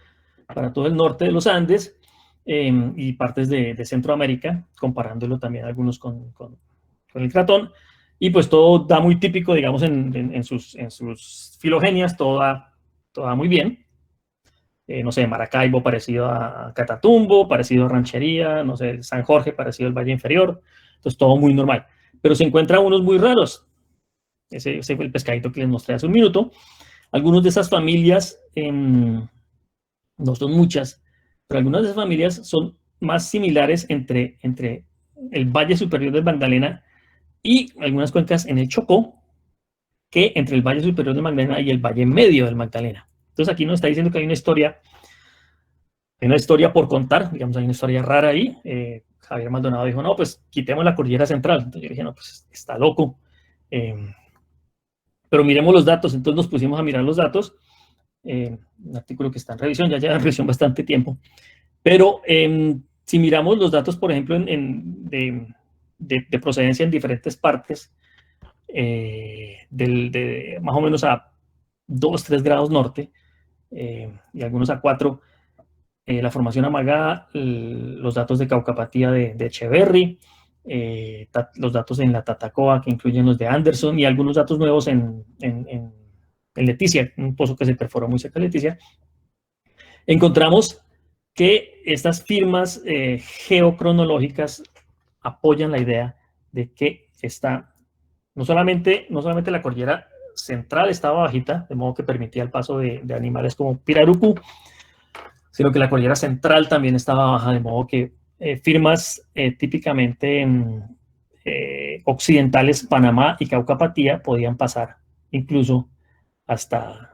el norte de los Andes y partes de Centroamérica, comparándolo también algunos con el cratón. Y pues todo da muy típico, digamos, en sus filogenias, todo da muy bien. No sé, Maracaibo parecido a Catatumbo, parecido a Ranchería, no sé, San Jorge parecido al Valle Inferior. Entonces todo muy normal. Pero se encuentran unos muy raros. Ese fue el pescadito que les mostré hace un minuto. Algunos de esas familias, no son muchas, pero algunas de esas familias son más similares entre el Valle Superior del Magdalena y algunas cuencas en el Chocó, que entre el Valle Superior del Magdalena y el Valle Medio del Magdalena. Entonces aquí nos está diciendo que hay una historia por contar, digamos, hay una historia rara ahí. Javier Maldonado dijo, no, pues quitemos la cordillera central. Entonces yo dije, no, pues está loco. Pero miremos los datos. Entonces nos pusimos a mirar los datos. Un artículo que está en revisión, ya lleva en revisión bastante tiempo. Pero si miramos los datos, por ejemplo, de procedencia en diferentes partes, más o menos a 2, 3 grados norte, y algunos a 4, la formación amagada, los datos de Caucapatía de Echeverry, los datos en la Tatacoa, que incluyen los de Anderson, y algunos datos nuevos en Leticia, un pozo que se perforó muy cerca de Leticia. Encontramos que estas firmas geocronológicas apoyan la idea de que no solamente la cordillera central estaba bajita, de modo que permitía el paso de animales como pirarucú, sino que la cordillera central también estaba baja, de modo que firmas típicamente occidentales, Panamá y Caucapatía, podían pasar incluso hasta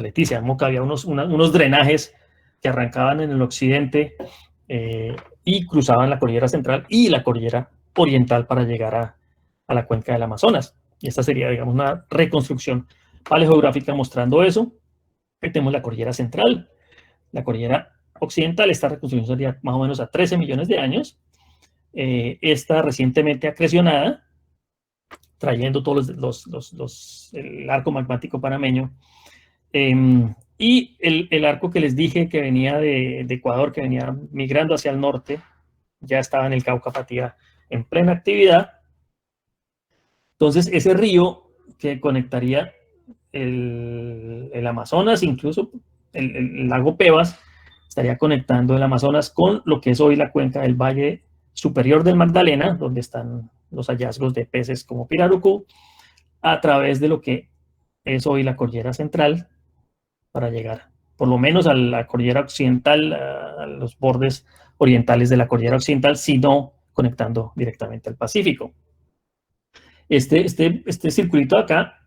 Leticia. Como que había unos drenajes que arrancaban en el occidente y cruzaban la cordillera central y la cordillera oriental para llegar a la cuenca del Amazonas. Y esta sería, digamos, una reconstrucción paleogeográfica mostrando eso. Aquí tenemos la cordillera central, la cordillera occidental. Esta reconstrucción sería más o menos a 13 millones de años. Esta recientemente acrecionada, trayendo todos el arco magmático panameño. Y el arco que les dije que venía de Ecuador, que venía migrando hacia el norte, ya estaba en el Caucapatía en plena actividad. Entonces ese río que conectaría el Amazonas, incluso el lago Pebas, estaría conectando el Amazonas con lo que es hoy la cuenca del Valle Superior del Magdalena, donde están los hallazgos de peces como pirarucú, a través de lo que es hoy la cordillera central, para llegar por lo menos a la cordillera occidental, a los bordes orientales de la cordillera occidental, sino conectando directamente al Pacífico. Este circulito de acá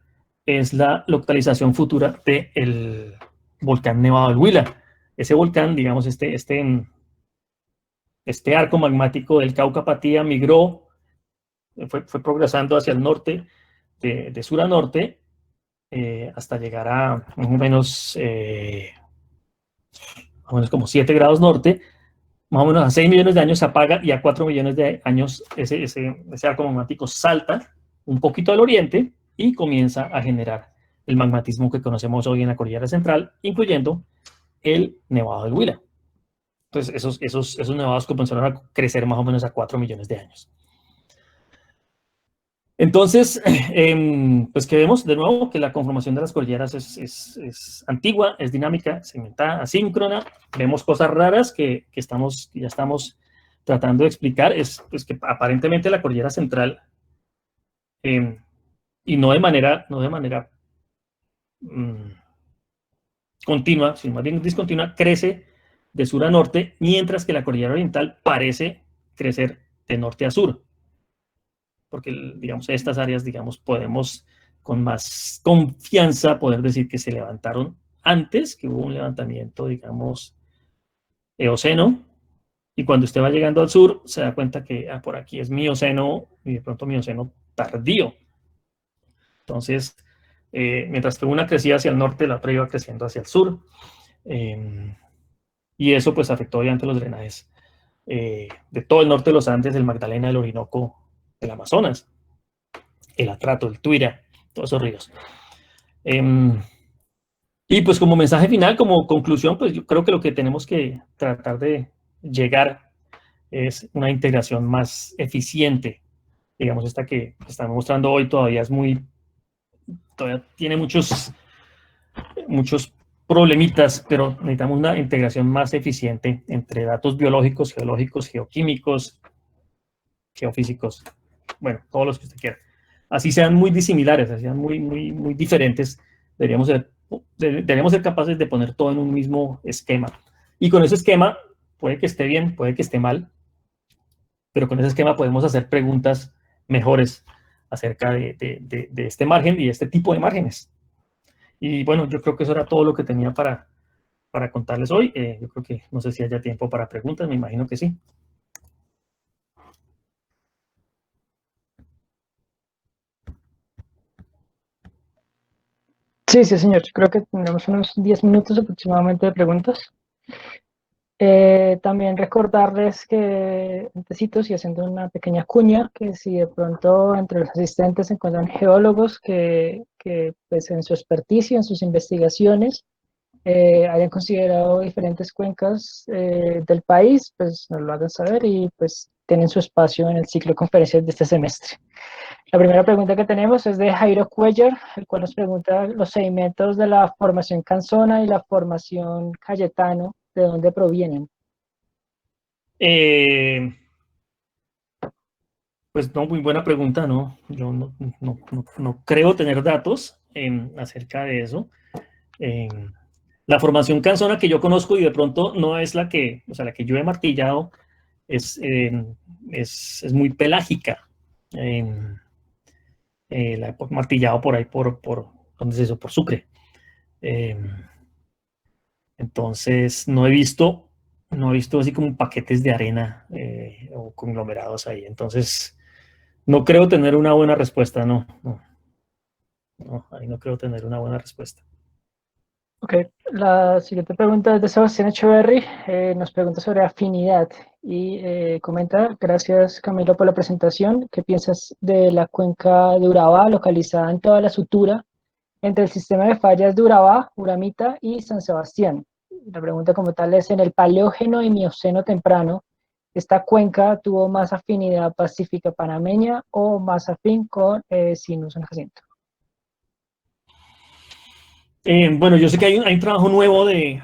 es la localización futura del volcán Nevado del Huila. Ese volcán, digamos, este arco magmático del Caucapatía migró, fue progresando hacia el norte, de sur a norte, hasta llegar a más o menos como 7 grados norte, más o menos a 6 millones de años se apaga, y a 4 millones de años ese arco magmático salta un poquito al oriente y comienza a generar el magmatismo que conocemos hoy en la cordillera central, incluyendo el Nevado del Huila. Entonces esos nevados comenzaron a crecer más o menos a 4 millones de años. Entonces, pues que vemos de nuevo que la conformación de las cordilleras es antigua, es dinámica, segmentada, asíncrona. Vemos cosas raras que ya estamos tratando de explicar. Es pues, que aparentemente la cordillera central, y no de manera continua, sino más bien discontinua, crece de sur a norte, mientras que la cordillera oriental parece crecer de norte a sur. Porque, digamos, estas áreas, digamos, podemos con más confianza poder decir que se levantaron antes, que hubo un levantamiento, digamos, Eoceno, y cuando usted va llegando al sur, se da cuenta que por aquí es Mioceno, y de pronto Mioceno tardío. Entonces, mientras que una crecía hacia el norte, la otra iba creciendo hacia el sur. Y eso pues afectó obviamente los drenajes de todo el norte de los Andes, del Magdalena, del Orinoco, del Amazonas, el Atrato, el Tuira, todos esos ríos. Y pues como mensaje final, como conclusión, pues yo creo que lo que tenemos que tratar de llegar es una integración más eficiente. Digamos, esta que estamos mostrando hoy todavía todavía tiene muchos problemitas, pero necesitamos una integración más eficiente entre datos biológicos, geológicos, geoquímicos, geofísicos, bueno, todos los que usted quiera. Así sean muy disimilares, así sean muy diferentes, deberíamos ser capaces de poner todo en un mismo esquema. Y con ese esquema, puede que esté bien, puede que esté mal, pero con ese esquema podemos hacer preguntas mejores acerca de este margen y este tipo de márgenes. Y bueno, yo creo que eso era todo lo que tenía para contarles hoy. Yo creo que no sé si haya tiempo para preguntas, me imagino que sí. Sí, sí, señor. Yo creo que tendremos unos 10 minutos aproximadamente de preguntas. También recordarles que, antecitos y haciendo una pequeña cuña, que si de pronto entre los asistentes se encuentran geólogos que pues en su experticia, en sus investigaciones, hayan considerado diferentes cuencas del país, pues nos lo hagan saber y pues tienen su espacio en el ciclo de conferencias de este semestre. La primera pregunta que tenemos es de Jairo Cuellar, el cual nos pregunta los sedimentos de la formación Canzona y la formación Cayetano, ¿de dónde provienen? Pues no, muy buena pregunta, ¿no? Yo no creo tener datos acerca de eso. La formación canzona que yo conozco y de pronto no es la que, o sea, la que yo he martillado, es, es muy pelágica. La he martillado por ahí, ¿dónde es eso? Por Sucre. Entonces, no he visto así como paquetes de arena o conglomerados ahí. Entonces, no creo tener una buena respuesta, no, ahí no creo tener una buena respuesta. Ok, la siguiente pregunta es de Sebastián Echeverry, nos pregunta sobre afinidad y comenta, gracias Camilo por la presentación, ¿qué piensas de la cuenca de Urabá localizada en toda la sutura entre el sistema de fallas de Urabá, Uramita y San Sebastián? La pregunta como tal es, en el Paleógeno y Mioceno temprano, ¿esta cuenca tuvo más afinidad pacífica panameña o más afín con Sinú San Jacinto? Bueno, yo sé que hay un trabajo nuevo, del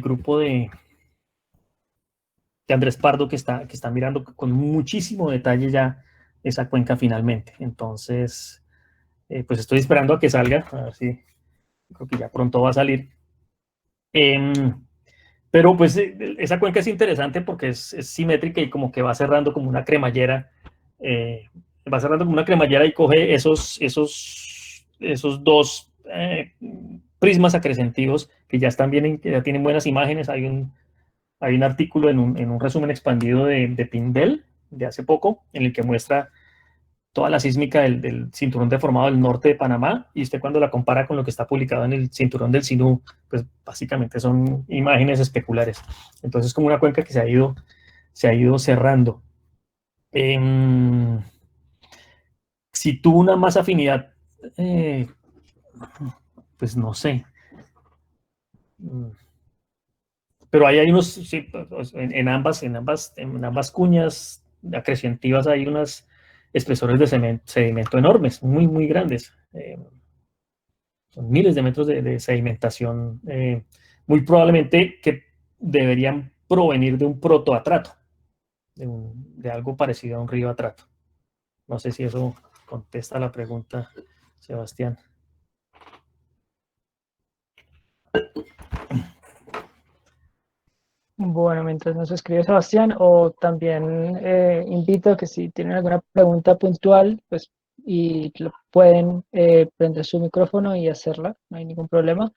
grupo de Andrés Pardo que está mirando con muchísimo detalle ya esa cuenca finalmente. Entonces, pues estoy esperando a que salga, a ver si creo que ya pronto va a salir. Pero pues esa cuenca es interesante porque es simétrica y como que va cerrando como una cremallera, va cerrando como una cremallera y coge esos dos prismas acrecentivos que ya están bien, que ya tienen buenas imágenes. Hay un artículo en un resumen expandido de Pindell de hace poco en el que muestra toda la sísmica del cinturón deformado del norte de Panamá, y usted cuando la compara con lo que está publicado en el cinturón del Sinú, pues básicamente son imágenes especulares. Entonces es como una cuenca que se ha ido cerrando. Si tuvo una más afinidad, pues no sé. Pero ahí hay unos, sí, en ambas cuñas acrecentivas hay unos espesores de sedimento enormes, muy grandes. Son miles de metros de sedimentación, muy probablemente que deberían provenir de un protoatrato, de algo parecido a un río atrato. No sé si eso contesta la pregunta, Sebastián. Bueno, mientras nos escribe Sebastián, o también invito a que si tienen alguna pregunta puntual, pues y pueden prender su micrófono y hacerla, no hay ningún problema.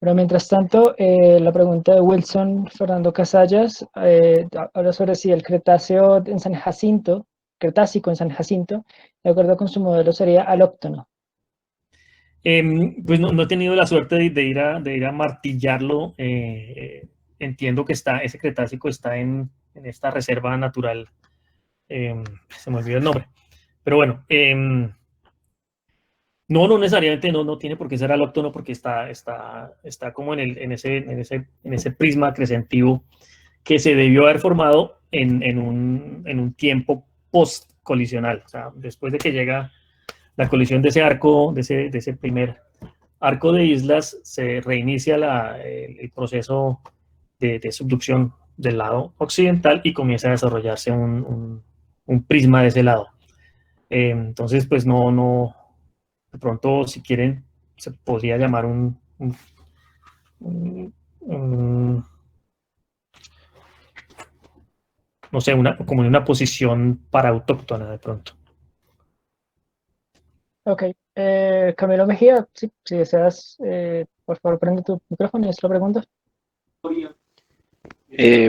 Pero mientras tanto, la pregunta de Wilson Fernando Casallas habla sobre si el Cretácico en San Jacinto, de acuerdo con su modelo, sería alóctono. Pues no he tenido la suerte de ir a martillarlo. Entiendo que ese Cretácico está en esta reserva natural. Se me olvidó el nombre. Pero bueno, no necesariamente no tiene por qué ser alóctono porque está como en ese prisma acrecentivo que se debió haber formado en un tiempo post-colisional. O sea, después de que llega la colisión de ese arco, de ese primer arco de islas, se reinicia el proceso de subducción del lado occidental y comienza a desarrollarse un prisma de ese lado. Entonces, pues de pronto, si quieren, se podría llamar no sé, como una posición para autóctona de pronto. Ok. Camilo Mejía, sí, si deseas, por favor, prende tu micrófono y haz la pregunta.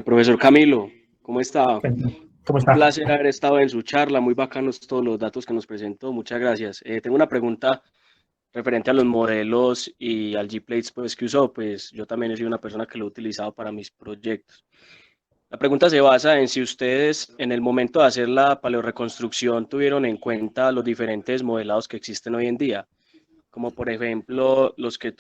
Profesor Camilo, ¿cómo está? ¿Cómo Un está? placer haber estado en su charla, muy bacanos todos los datos que nos presentó, muchas gracias. Tengo una pregunta referente a los modelos y al G-Plates pues, que usó, pues yo también he sido una persona que lo he utilizado para mis proyectos. La pregunta se basa en si ustedes en el momento de hacer la paleoreconstrucción tuvieron en cuenta los diferentes modelados que existen hoy en día, como por ejemplo los que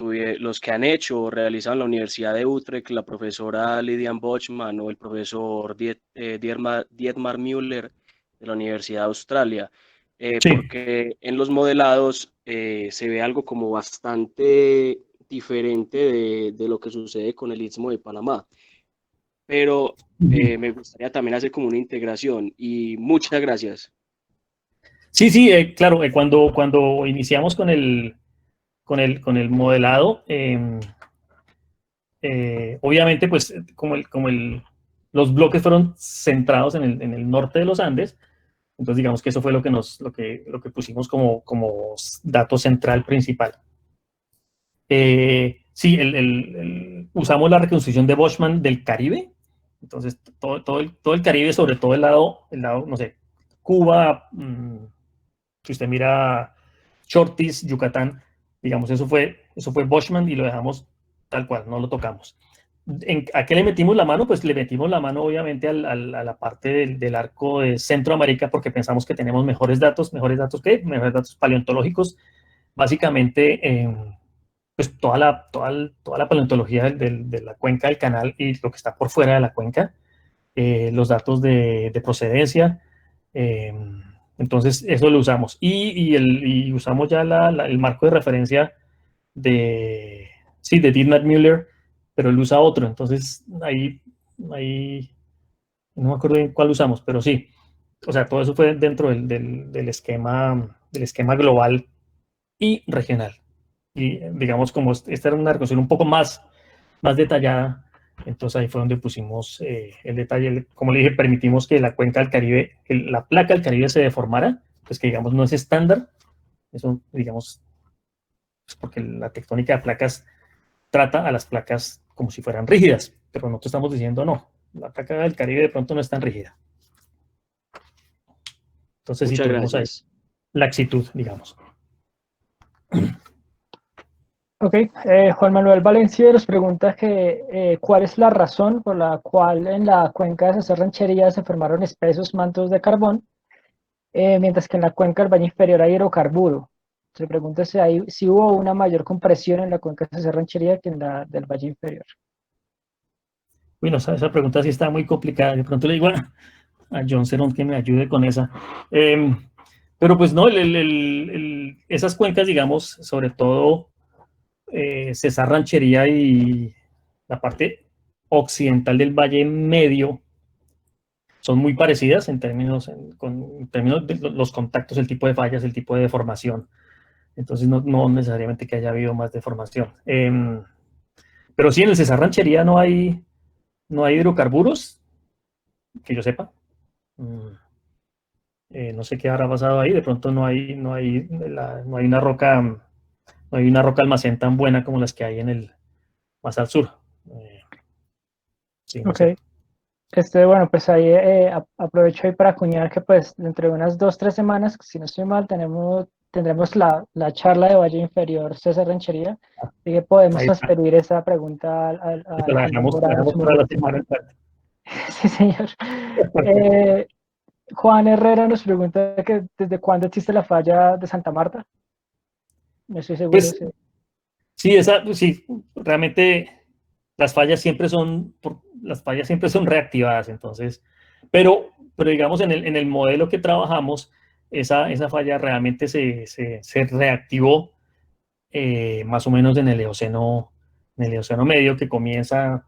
han hecho o realizado en la Universidad de Utrecht la profesora Lydian Bochman o el profesor Dietmar Müller de la Universidad de Australia, Sí. porque en los modelados se ve algo como bastante diferente de lo que sucede con el Istmo de Panamá, pero me gustaría también hacer como una integración y muchas gracias. Sí, claro, cuando iniciamos con el modelado, obviamente, pues los bloques fueron centrados en el norte de los Andes, entonces digamos que eso fue lo que pusimos como dato central principal. Sí, usamos la reconstrucción de Boschman del Caribe, entonces todo el Caribe, sobre todo el lado, no sé, Cuba, si usted mira Chortis, Yucatán, digamos, eso fue Boschman y lo dejamos tal cual, no lo tocamos. ¿A qué le metimos la mano? Pues le metimos la mano obviamente a la parte del arco de Centroamérica porque pensamos que tenemos mejores datos ¿qué? Mejores datos paleontológicos. Básicamente, pues toda la paleontología de la cuenca del canal y lo que está por fuera de la cuenca, los datos de procedencia. eh, entonces, eso lo usamos. Y usamos ya el marco de referencia de Dietmar Müller, pero él usa otro. Entonces, ahí no me acuerdo bien cuál usamos, pero sí. O sea, todo eso fue dentro del esquema global y regional. Y digamos, como esta era una reconstrucción un poco más detallada, entonces ahí fue donde pusimos el detalle. Como le dije, permitimos que la cuenca del Caribe, que la placa del Caribe se deformara, pues que digamos no es estándar, eso digamos, pues porque la tectónica de placas trata a las placas como si fueran rígidas, pero nosotros estamos diciendo no, la placa del Caribe de pronto no es tan rígida. Entonces sí Muchas tuvimos ahí gracias. laxitud, digamos. Ok, Juan Manuel Valencia nos pregunta cuál es la razón por la cual en la cuenca de Cesar Ranchería se formaron espesos mantos de carbón, mientras que en la cuenca del Valle Inferior hay hidrocarburo. Se pregunta si hubo una mayor compresión en la cuenca de Cesar Ranchería que en la del Valle Inferior. Bueno, esa pregunta sí está muy complicada. De pronto le digo a John Cerón que me ayude con esa. Pero pues no, esas cuencas, digamos, sobre todo Cesar Ranchería y la parte occidental del Valle Medio, son muy parecidas en términos de los contactos, el tipo de fallas, el tipo de deformación. Entonces no necesariamente que haya habido más deformación. Pero sí, en el Cesar Ranchería no hay hidrocarburos, que yo sepa. Mm, no sé qué habrá pasado ahí. De pronto no hay una roca almacén tan buena como las que hay más al sur. Sí, no Ok. sé. Bueno, pues ahí aprovecho ahí para acuñar que pues dentro de unas 2, 3 semanas, si no estoy mal, tendremos la charla de Valle Inferior César Ranchería, así que podemos Ahí está. transferir esa pregunta al Juan La Morán en dejamos su para la momento. semana entrante. Sí, señor. Juan Herrera nos pregunta que desde cuándo existe la falla de Santa Marta. No estoy seguro. Pues sí, sí, realmente las fallas siempre son reactivadas, entonces, pero digamos en el modelo que trabajamos, esa falla realmente se reactivó más o menos en el Eoceno medio, que comienza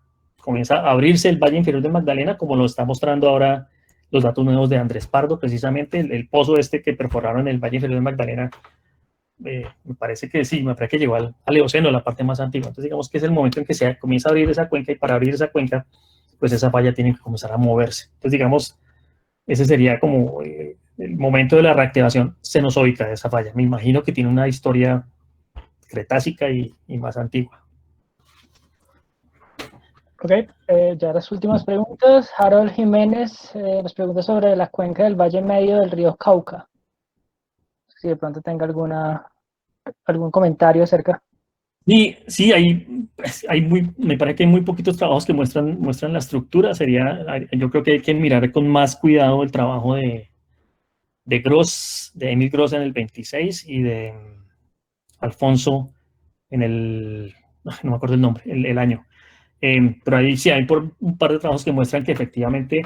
a abrirse el Valle Inferior de Magdalena, como lo está mostrando ahora los datos nuevos de Andrés Pardo, precisamente el pozo que perforaron en el Valle Inferior de Magdalena. Me parece que sí, me parece que llegó al Eoceno, la parte más antigua. Entonces, digamos que es el momento en que se comienza a abrir esa cuenca, y para abrir esa cuenca, pues esa falla tiene que comenzar a moverse. Entonces, digamos, ese sería como el momento de la reactivación cenozoica de esa falla. Me imagino que tiene una historia cretácica y más antigua. Ok, ya las últimas preguntas. Harold Jiménez nos pregunta sobre la cuenca del Valle Medio del río Cauca. Si de pronto tenga algún comentario acerca. Y sí, me parece que hay muy poquitos trabajos que muestran la estructura. Yo creo que hay que mirar con más cuidado el trabajo de Gross, de Emil Gross en el 26 y de Alfonso en no me acuerdo el nombre, el año. Pero ahí sí hay un par de trabajos que muestran que efectivamente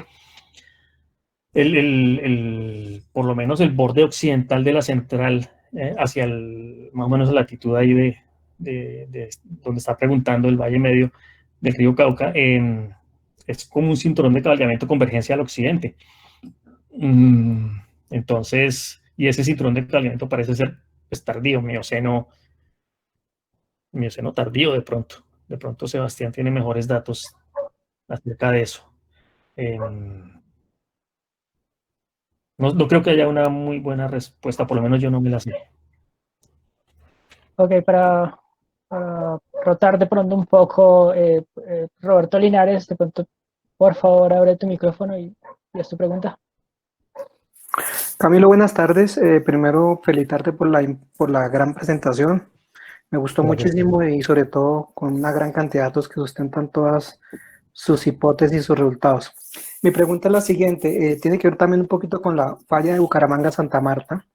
por lo menos el borde occidental de la central, hacia más o menos la latitud ahí de donde está preguntando el Valle Medio del río Cauca, es como un cinturón de cabalgamiento convergencia al occidente. Entonces, y ese cinturón de cabalgamiento parece ser pues, tardío, mioceno tardío de pronto. De pronto Sebastián tiene mejores datos acerca de eso. No creo que haya una muy buena respuesta, por lo menos yo no me la sé. Ok, para rotar de pronto un poco, Roberto Linares, de pronto, por favor, abre tu micrófono y haz tu pregunta. Camilo, buenas tardes. Primero, felicitarte por la gran presentación. Me gustó Gracias. muchísimo y sobre todo con una gran cantidad de datos que sustentan todas sus hipótesis y sus resultados. Mi pregunta es la siguiente, tiene que ver también un poquito con la falla de Bucaramanga-Santa Marta.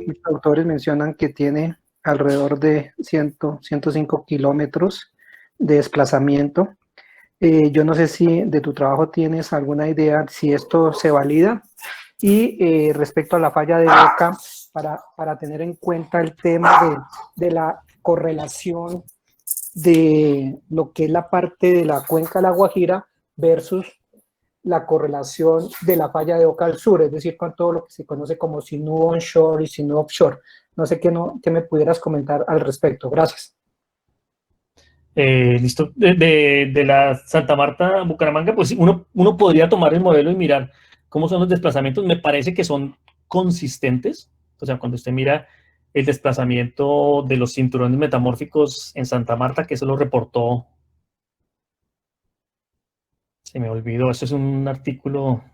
Muchos autores mencionan que tiene alrededor de 105 kilómetros de desplazamiento. Yo no sé si de tu trabajo tienes alguna idea si esto se valida. Y respecto a la falla de Oca, para tener en cuenta el tema de la correlación de lo que es la parte de la cuenca de la Guajira versus la correlación de la falla de Oca al sur, es decir, con todo lo que se conoce como sinú onshore y sinú offshore. No sé qué me pudieras comentar al respecto. Gracias. Listo. De la Santa Marta a Bucaramanga, pues uno podría tomar el modelo y mirar cómo son los desplazamientos. Me parece que son consistentes. O sea, cuando usted mira el desplazamiento de los cinturones metamórficos en Santa Marta, que eso lo reportó, se me olvidó, eso es un artículo,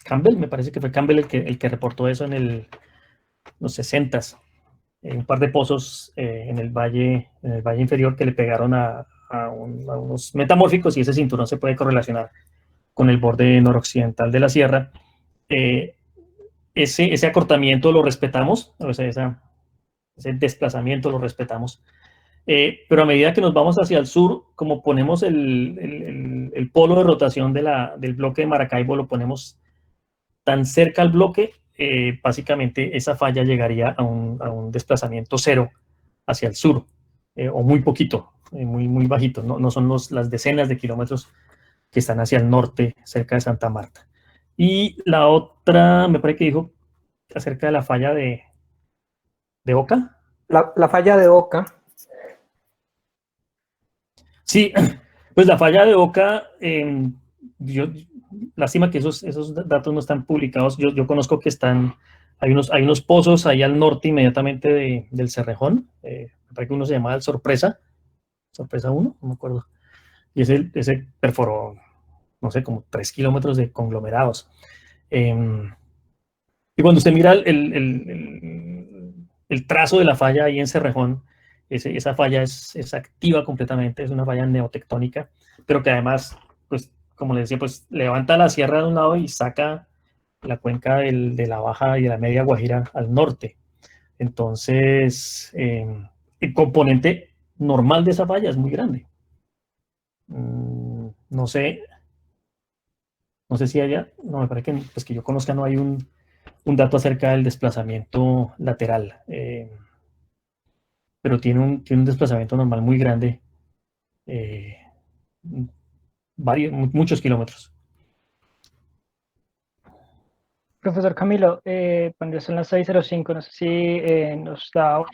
Campbell, me parece que fue Campbell el que reportó eso en los 60s. Un par de pozos en el valle inferior que le pegaron a unos metamórficos, y ese cinturón se puede correlacionar con el borde noroccidental de la sierra. Ese acortamiento lo respetamos, o sea, ese desplazamiento lo respetamos. Pero a medida que nos vamos hacia el sur, como ponemos el polo de rotación del bloque de Maracaibo, lo ponemos tan cerca al bloque, básicamente esa falla llegaría a un desplazamiento cero hacia el sur, o muy poquito, muy bajito, no son las decenas de kilómetros que están hacia el norte, cerca de Santa Marta. Y la otra, me parece que dijo acerca de la falla de Oca. La falla de Oca. Sí, pues la falla de Oca, lástima que esos datos no están publicados. Yo conozco que hay unos pozos ahí al norte inmediatamente del Cerrejón, me parece que uno se llama el Sorpresa, Sorpresa 1, no me acuerdo. Y ese perforó, no sé, como 3 kilómetros de conglomerados. Y cuando usted mira el trazo de la falla ahí en Cerrejón, esa falla es activa completamente, es una falla neotectónica, pero que además, pues, como les decía, pues levanta la sierra de un lado y saca la cuenca de la Baja y de la Media Guajira al norte. Entonces, el componente normal de esa falla es muy grande. No sé si haya, no me parece que, pues que yo conozca, no hay un dato acerca del desplazamiento lateral, pero tiene un desplazamiento normal muy grande, muchos kilómetros. Profesor Camilo, cuando son las 6:05, no sé si nos da...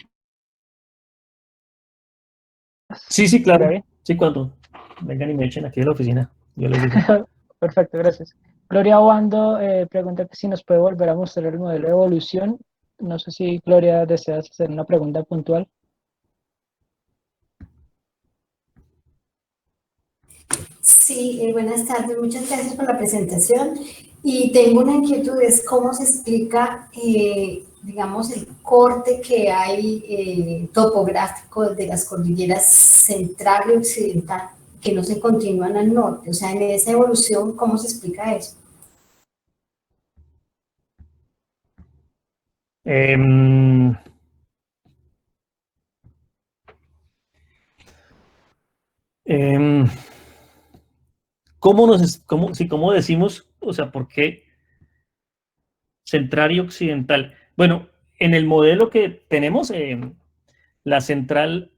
Sí, claro. Sí, cuando vengan y me echen aquí de la oficina, yo les digo. Perfecto, gracias. Gloria Obando pregunta que si nos puede volver a mostrar el modelo de evolución. No sé si Gloria deseas hacer una pregunta puntual. Sí, buenas tardes, muchas gracias por la presentación. Y tengo una inquietud, es cómo se explica, digamos, el corte que hay topográfico de las cordilleras central y occidental, que no se continúan al norte. O sea, en esa evolución, ¿cómo se explica eso? ¿Cómo decimos? O sea, ¿por qué central y occidental? Bueno, en el modelo que tenemos, la central,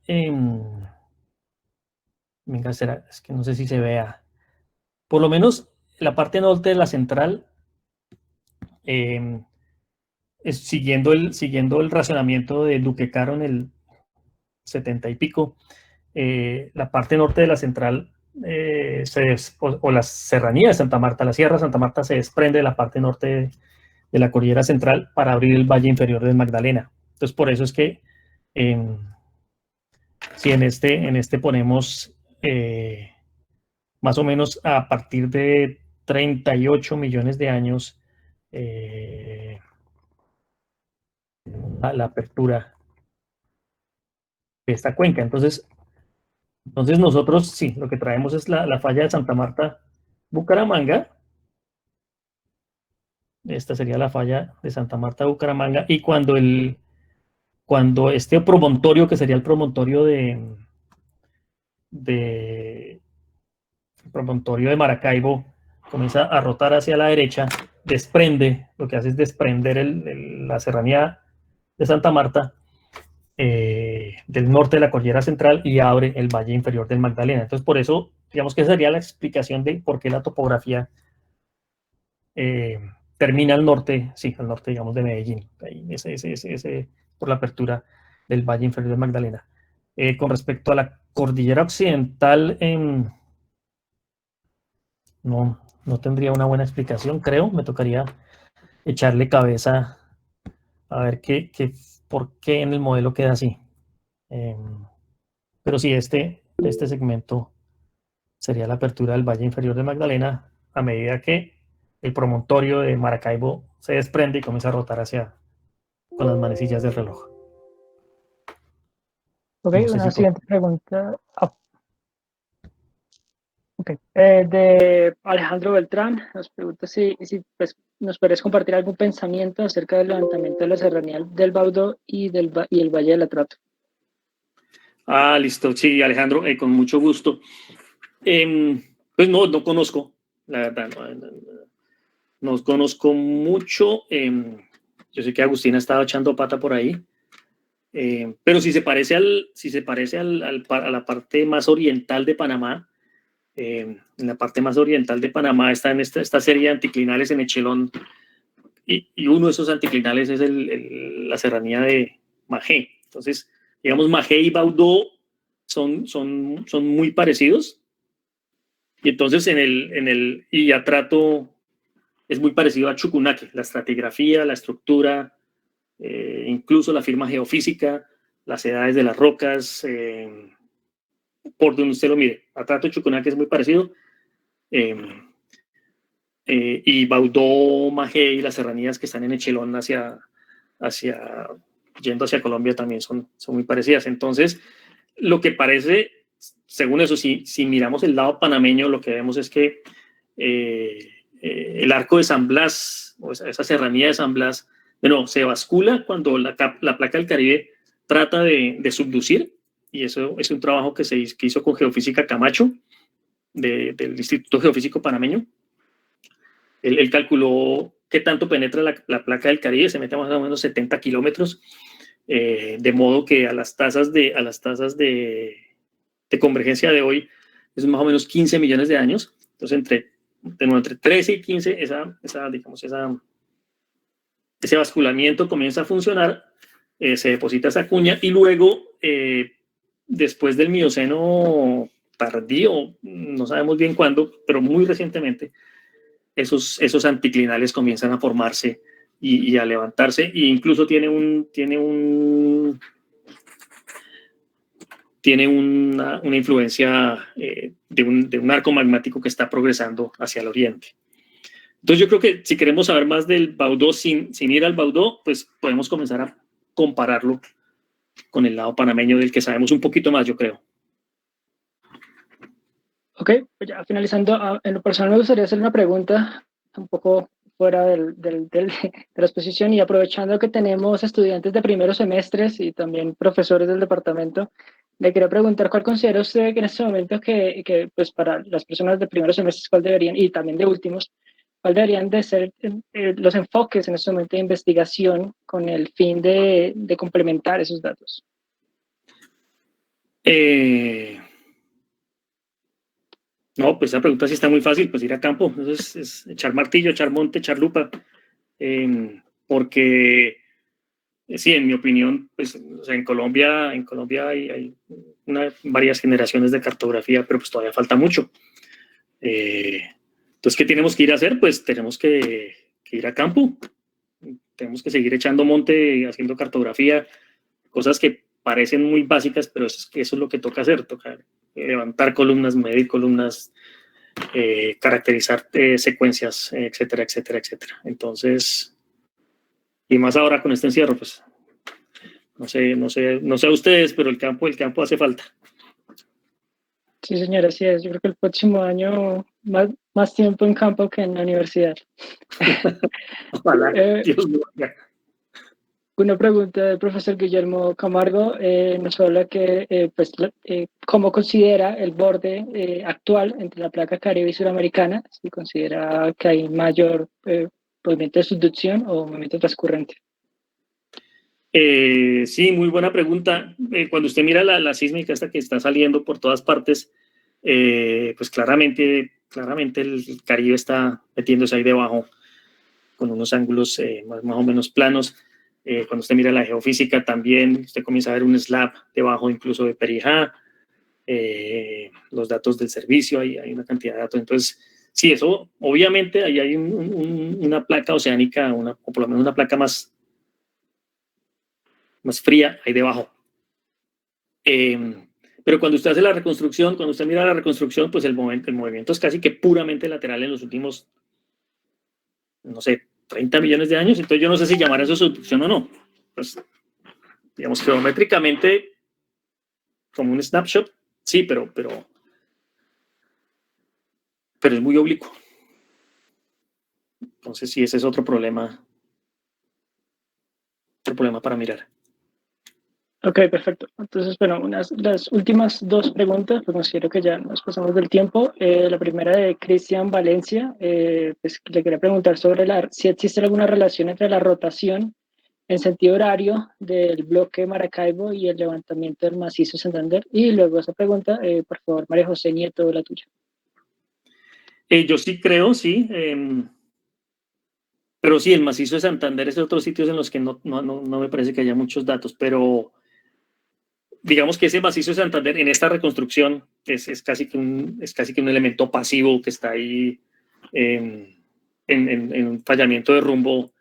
venga, es que no sé si se vea, por lo menos la parte norte de la central, es siguiendo el racionamiento de Duque Caro en el 70 y pico, la parte norte de la central, o la serranía de Santa Marta, la sierra de Santa Marta se desprende de la parte norte de la cordillera central para abrir el valle inferior del Magdalena. Entonces, por eso es que si en este ponemos más o menos a partir de 38 millones de años, a la apertura de esta cuenca. Entonces nosotros sí, lo que traemos es la falla de Santa Marta, Bucaramanga. Esta sería la falla de Santa Marta, Bucaramanga. Y cuando este promontorio, que sería el promontorio de Maracaibo, comienza a rotar hacia la derecha, lo que hace es desprender la serranía de Santa Marta del norte de la cordillera central y abre el valle inferior del Magdalena. Entonces, por eso, digamos que esa sería la explicación de por qué la topografía termina al norte, digamos, de Medellín, ahí, por la apertura del valle inferior del Magdalena. Con respecto a la cordillera occidental, no tendría una buena explicación, creo. Me tocaría echarle cabeza a ver por qué en el modelo queda así. Pero sí, este segmento sería la apertura del valle inferior de Magdalena a medida que el promontorio de Maracaibo se desprende y comienza a rotar con las manecillas del reloj. Ok, No sé una si siguiente pregunta. De Alejandro Beltrán nos pregunta si pues, nos podrías compartir algún pensamiento acerca del levantamiento de la serranía del Baudó y el Valle del Atrato. Listo. Sí, Alejandro, con mucho gusto. Pues no conozco, la verdad, no conozco mucho. Yo sé que Agustín ha estado echando pata por ahí, pero si se parece a la parte más oriental de Panamá, en la parte más oriental de Panamá está en esta serie de anticlinales en Echelón, y uno de esos anticlinales es la serranía de Majé. Entonces, digamos, Majé y Baudó son muy parecidos, y entonces y Atrato es muy parecido a Chucunaque, la estratigrafía, la estructura, incluso la firma geofísica, las edades de las rocas, por donde usted lo mire. Atrato, Chucunaque es muy parecido. Y Baudó, Majé y las serranías que están en Echelón yendo hacia Colombia también son muy parecidas. Entonces, lo que parece, según eso, si miramos el lado panameño, lo que vemos es que el arco de San Blas, o esa serranía de San Blas, bueno, se bascula cuando la placa del Caribe trata de subducir, y eso es un trabajo que hizo con Geofísica Camacho, del Instituto Geofísico Panameño. Él calculó qué tanto penetra la placa del Caribe, se mete más o menos 70 kilómetros, de modo que a las tasas de convergencia de hoy es más o menos 15 millones de años. Entonces, entre 13 y 15, ese basculamiento comienza a funcionar, se deposita esa cuña y luego, después del Mioceno tardío, no sabemos bien cuándo, pero muy recientemente, esos anticlinales comienzan a formarse y a levantarse, e incluso tiene una influencia de un arco magmático que está progresando hacia el oriente. Entonces yo creo que si queremos saber más del Baudó sin ir al Baudó, pues podemos comenzar a compararlo con el lado panameño, del que sabemos un poquito más, yo creo. Ok, pues ya finalizando, en lo personal me gustaría hacer una pregunta un poco fuera de la exposición, y aprovechando que tenemos estudiantes de primeros semestres y también profesores del departamento, le quería preguntar cuál considera usted que en este momento que pues para las personas de primeros semestres, cuál deberían, y también de últimos, cuál deberían de ser los enfoques en este momento de investigación con el fin de complementar esos datos. No, pues esa pregunta sí está muy fácil, pues ir a campo, entonces es echar martillo, echar monte, echar lupa, porque sí, en mi opinión, pues o sea, en Colombia hay varias generaciones de cartografía, pero pues todavía falta mucho. Entonces, ¿qué tenemos que ir a hacer? Pues tenemos que ir a campo, tenemos que seguir echando monte, haciendo cartografía, cosas que parecen muy básicas, pero eso es lo que toca hacer, toca levantar columnas, medir columnas, caracterizar secuencias, etcétera, etcétera, etcétera. Entonces, y más ahora con este encierro, pues no sé a ustedes, pero el campo hace falta. Sí, señora, así es. Yo creo que el próximo año más tiempo en campo que en la universidad. Ojalá, Dios mío. Una pregunta del profesor Guillermo Camargo nos habla que cómo considera el borde actual entre la placa Caribe y Suramericana, si considera que hay mayor movimiento de subducción o movimiento transcurrente. Sí, muy buena pregunta. Cuando usted mira la sísmica esta que está saliendo por todas partes, pues claramente el Caribe está metiéndose ahí debajo con unos ángulos más o menos planos. Cuando usted mira la geofísica también, usted comienza a ver un slab debajo incluso de Perijá, los datos del servicio, hay una cantidad de datos. Entonces, sí, eso, obviamente, ahí hay una placa oceánica, o por lo menos una placa más fría ahí debajo. Pero cuando usted hace la reconstrucción, cuando usted mira la reconstrucción, pues el movimiento es casi que puramente lateral en los últimos, no sé, 30 millones de años. Entonces yo no sé si llamar eso subducción o no. Pues, digamos, geométricamente, como un snapshot, sí, pero es muy oblicuo. Entonces sí, ese es otro problema para mirar. Ok, perfecto. Entonces, bueno, las últimas dos preguntas, pues considero que ya nos pasamos del tiempo. La primera de Cristian Valencia, pues le quería preguntar sobre si existe alguna relación entre la rotación en sentido horario del bloque Maracaibo y el levantamiento del macizo Santander. Y luego esa pregunta, por favor, María José Nieto, la tuya. Yo sí creo, sí. Pero sí, el macizo de Santander es de otros sitios en los que no me parece que haya muchos datos, pero digamos que ese macizo de Santander en esta reconstrucción es casi que un elemento pasivo que está ahí en un fallamiento de rumbo,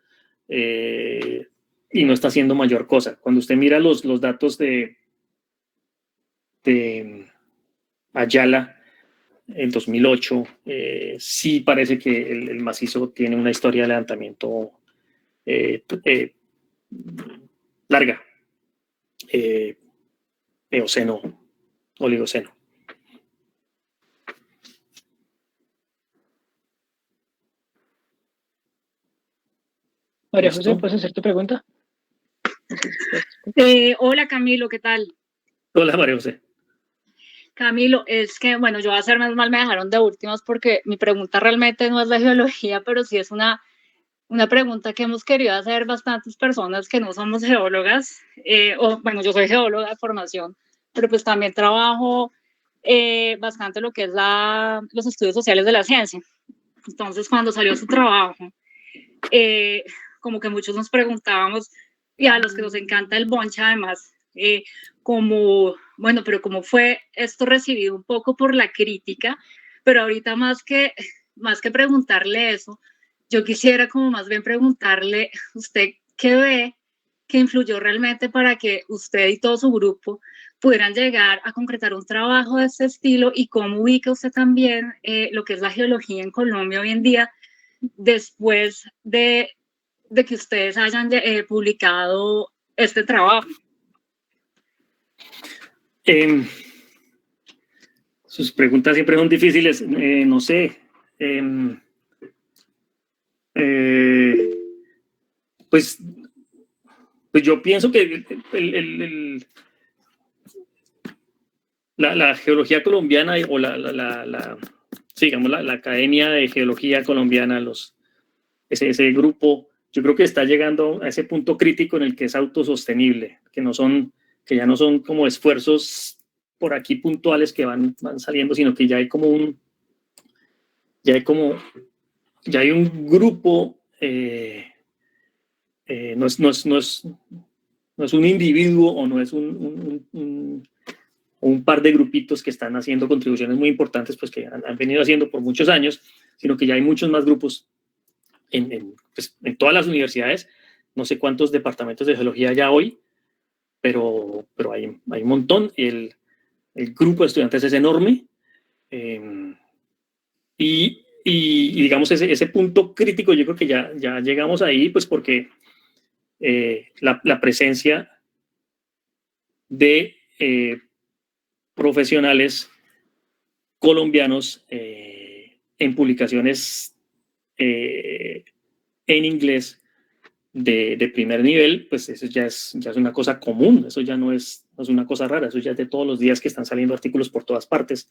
y no está haciendo mayor cosa. Cuando usted mira los datos de Ayala, en 2008, sí parece que el macizo tiene una historia de levantamiento larga, Eoceno, Oligoceno. María José, ¿puedes hacer tu pregunta? Hola Camilo, ¿qué tal? Hola María José. Camilo, es que, bueno, yo voy a hacer menos mal, me dejaron de últimas porque mi pregunta realmente no es de geología, pero sí es una pregunta que hemos querido hacer bastantes personas que no somos geólogas, bueno, yo soy geóloga de formación, pero pues también trabajo bastante lo que es los estudios sociales de la ciencia. Entonces, cuando salió su trabajo, como que muchos nos preguntábamos, y a los que nos encanta el boncha además, como, bueno, pero cómo fue esto recibido un poco por la crítica, pero ahorita más que preguntarle eso, yo quisiera como más bien preguntarle, ¿usted qué ve que influyó realmente para que usted y todo su grupo pudieran llegar a concretar un trabajo de este estilo y cómo ubica usted también lo que es la geología en Colombia hoy en día después de que ustedes hayan publicado este trabajo? Sus preguntas siempre son difíciles, no sé. Pues yo pienso que la geología colombiana o digamos, la Academia de Geología Colombiana, ese grupo, yo creo que está llegando a ese punto crítico en el que es autosostenible, que ya no son como esfuerzos por aquí puntuales que van saliendo, sino que ya hay como ya hay un grupo, no es un individuo o no es un par de grupitos que están haciendo contribuciones muy importantes, pues que han venido haciendo por muchos años, sino que ya hay muchos más grupos en todas las universidades. No sé cuántos departamentos de geología hay hoy, pero hay un montón. El grupo de estudiantes es enorme. Y digamos, ese punto crítico, yo creo que ya llegamos ahí, pues porque la presencia de profesionales colombianos en publicaciones en inglés de primer nivel, pues eso ya es una cosa común, eso ya no es una cosa rara, eso ya es de todos los días que están saliendo artículos por todas partes,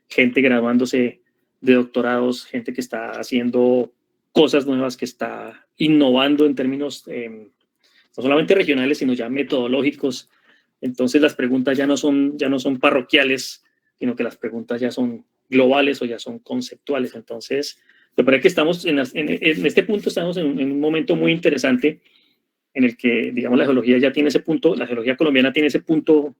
gente graduándose de doctorados, gente que está haciendo cosas nuevas, que está innovando en términos no solamente regionales, sino ya metodológicos. Entonces las preguntas ya no son parroquiales, sino que las preguntas ya son globales o ya son conceptuales. Entonces, me parece que estamos en este punto, estamos en un momento muy interesante en el que, digamos, la geología ya tiene ese punto, la geología colombiana tiene ese punto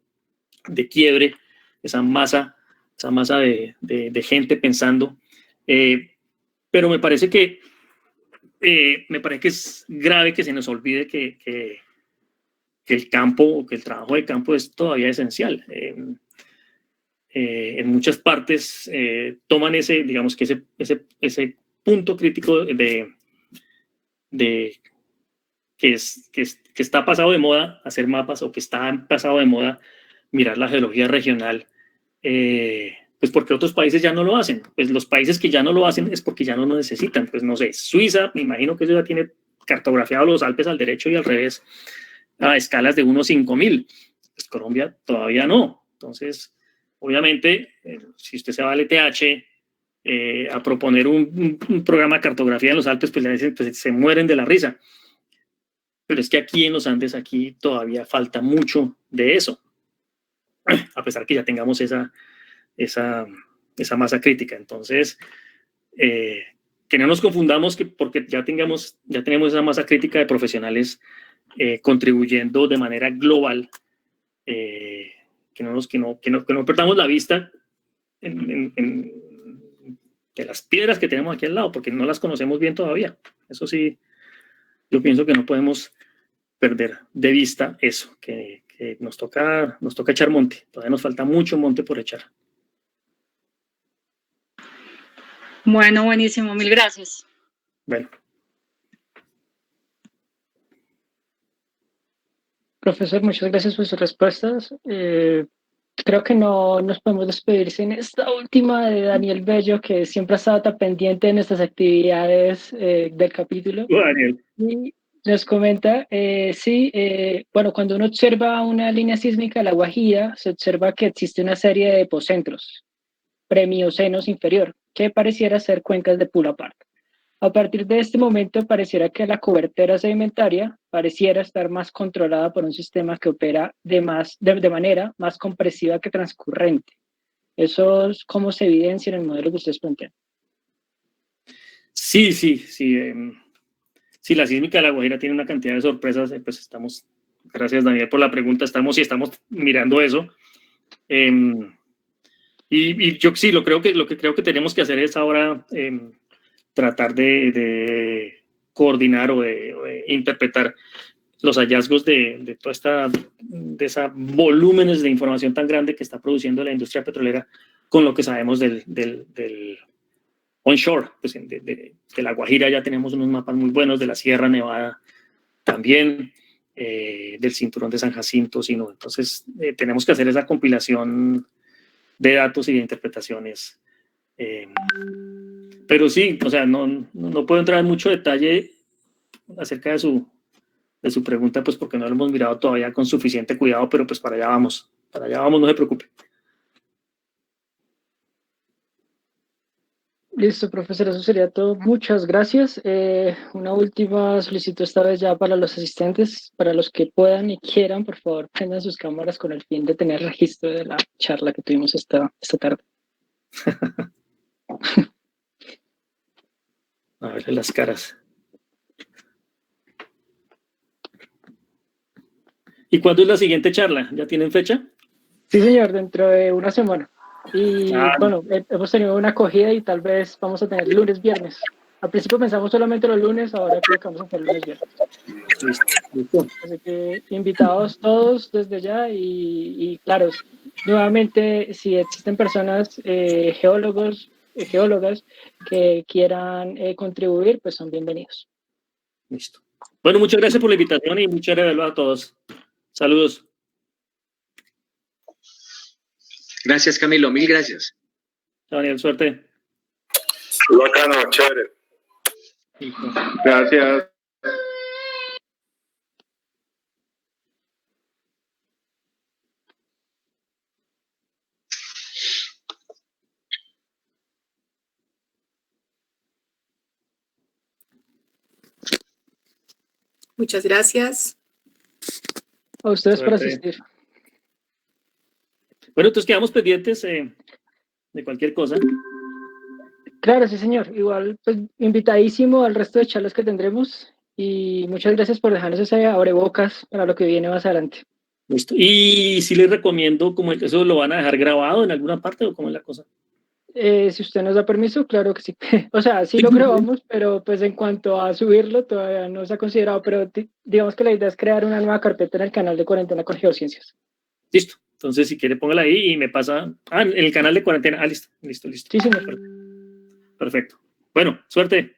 de quiebre, esa masa de gente pensando. Pero me parece que es grave que se nos olvide que el campo o que el trabajo de campo es todavía esencial. En muchas partes toman digamos que ese punto crítico de que está pasado de moda hacer mapas, o que está pasado de moda mirar la geología regional, pues porque otros países ya no lo hacen. Pues los países que ya no lo hacen es porque ya no lo necesitan. Pues no sé, Suiza, me imagino que eso ya tiene cartografiado los Alpes al derecho y al revés a escalas de 1/5000. Pues Colombia todavía no. Entonces, obviamente, si usted se va al ETH a proponer un programa de cartografía de los Alpes, pues le dicen, pues se mueren de la risa. Pero es que aquí en los Andes, aquí todavía falta mucho de eso, a pesar que ya tengamos esa masa crítica. Entonces, que no nos confundamos porque ya tenemos esa masa crítica de profesionales contribuyendo de manera global, que no perdamos la vista de las piedras que tenemos aquí al lado, porque no las conocemos bien todavía. Eso sí, yo pienso que no podemos perder de vista eso, que nos toca echar monte. Todavía nos falta mucho monte por echar. Bueno, buenísimo, mil gracias. Bueno. Profesor, muchas gracias por sus respuestas. Creo que no nos podemos despedir sin esta última de Daniel Bello, que siempre ha estado tan pendiente de nuestras actividades del capítulo. Daniel. Y nos comenta, bueno, cuando uno observa una línea sísmica de la Guajira, se observa que existe una serie de epocentros, premiocenos inferior, que pareciera ser cuencas de Pula Park. A partir de este momento pareciera que la cobertura sedimentaria pareciera estar más controlada por un sistema que opera de manera más compresiva que transcurrente. ¿Eso es cómo se evidencia en el modelo que ustedes plantean? Sí. Sí, la sísmica de La Guajira tiene una cantidad de sorpresas. Pues estamos, gracias Daniel por la pregunta, estamos mirando eso. Y yo sí, lo que creo que tenemos que hacer es ahora tratar de coordinar o de interpretar los hallazgos de toda esa volúmenes de información tan grande que está produciendo la industria petrolera con lo que sabemos del onshore. Pues de La Guajira ya tenemos unos mapas muy buenos, de la Sierra Nevada también, del cinturón de San Jacinto, sino entonces tenemos que hacer esa compilación de datos y de interpretaciones. Pero sí, o sea, no puedo entrar en mucho detalle acerca de su pregunta, pues porque no lo hemos mirado todavía con suficiente cuidado, pero pues para allá vamos, no se preocupe. Listo, profesor, eso sería todo. Muchas gracias. Una última solicitud esta vez ya para los asistentes, para los que puedan y quieran, por favor, prendan sus cámaras con el fin de tener registro de la charla que tuvimos esta tarde. A verle las caras. ¿Y cuándo es la siguiente charla? ¿Ya tienen fecha? Sí, señor, dentro de una semana. Y bueno, hemos tenido una acogida y tal vez vamos a tener lunes, viernes. Al principio pensamos solamente los lunes, ahora creo que vamos a hacer lunes, viernes. Listo. Así que invitados todos desde ya y claro, nuevamente si existen personas, geólogas que quieran contribuir, pues son bienvenidos. Listo. Bueno, muchas gracias por la invitación y muchas gracias a todos. Saludos. Gracias, Camilo. Mil gracias. Daniel, suerte. Bacano, chévere. Gracias. Muchas gracias. A ustedes por asistir. Bueno, entonces quedamos pendientes de cualquier cosa. Claro, sí, señor. Igual, pues, invitadísimo al resto de charlas que tendremos y muchas gracias por dejarnos ese abrebocas para lo que viene más adelante. Listo. Y sí les recomiendo, como eso lo van a dejar grabado en alguna parte o cómo es la cosa. Si usted nos da permiso, claro que sí. O sea, sí lo grabamos, pero pues en cuanto a subirlo todavía no se ha considerado, pero digamos que la idea es crear una nueva carpeta en el canal de Cuarentena con Geociencias. Listo. Entonces, si quiere, póngala ahí y me pasa. En el canal de Cuarentena. Listo. Sí, señor. Perfecto. Bueno, suerte.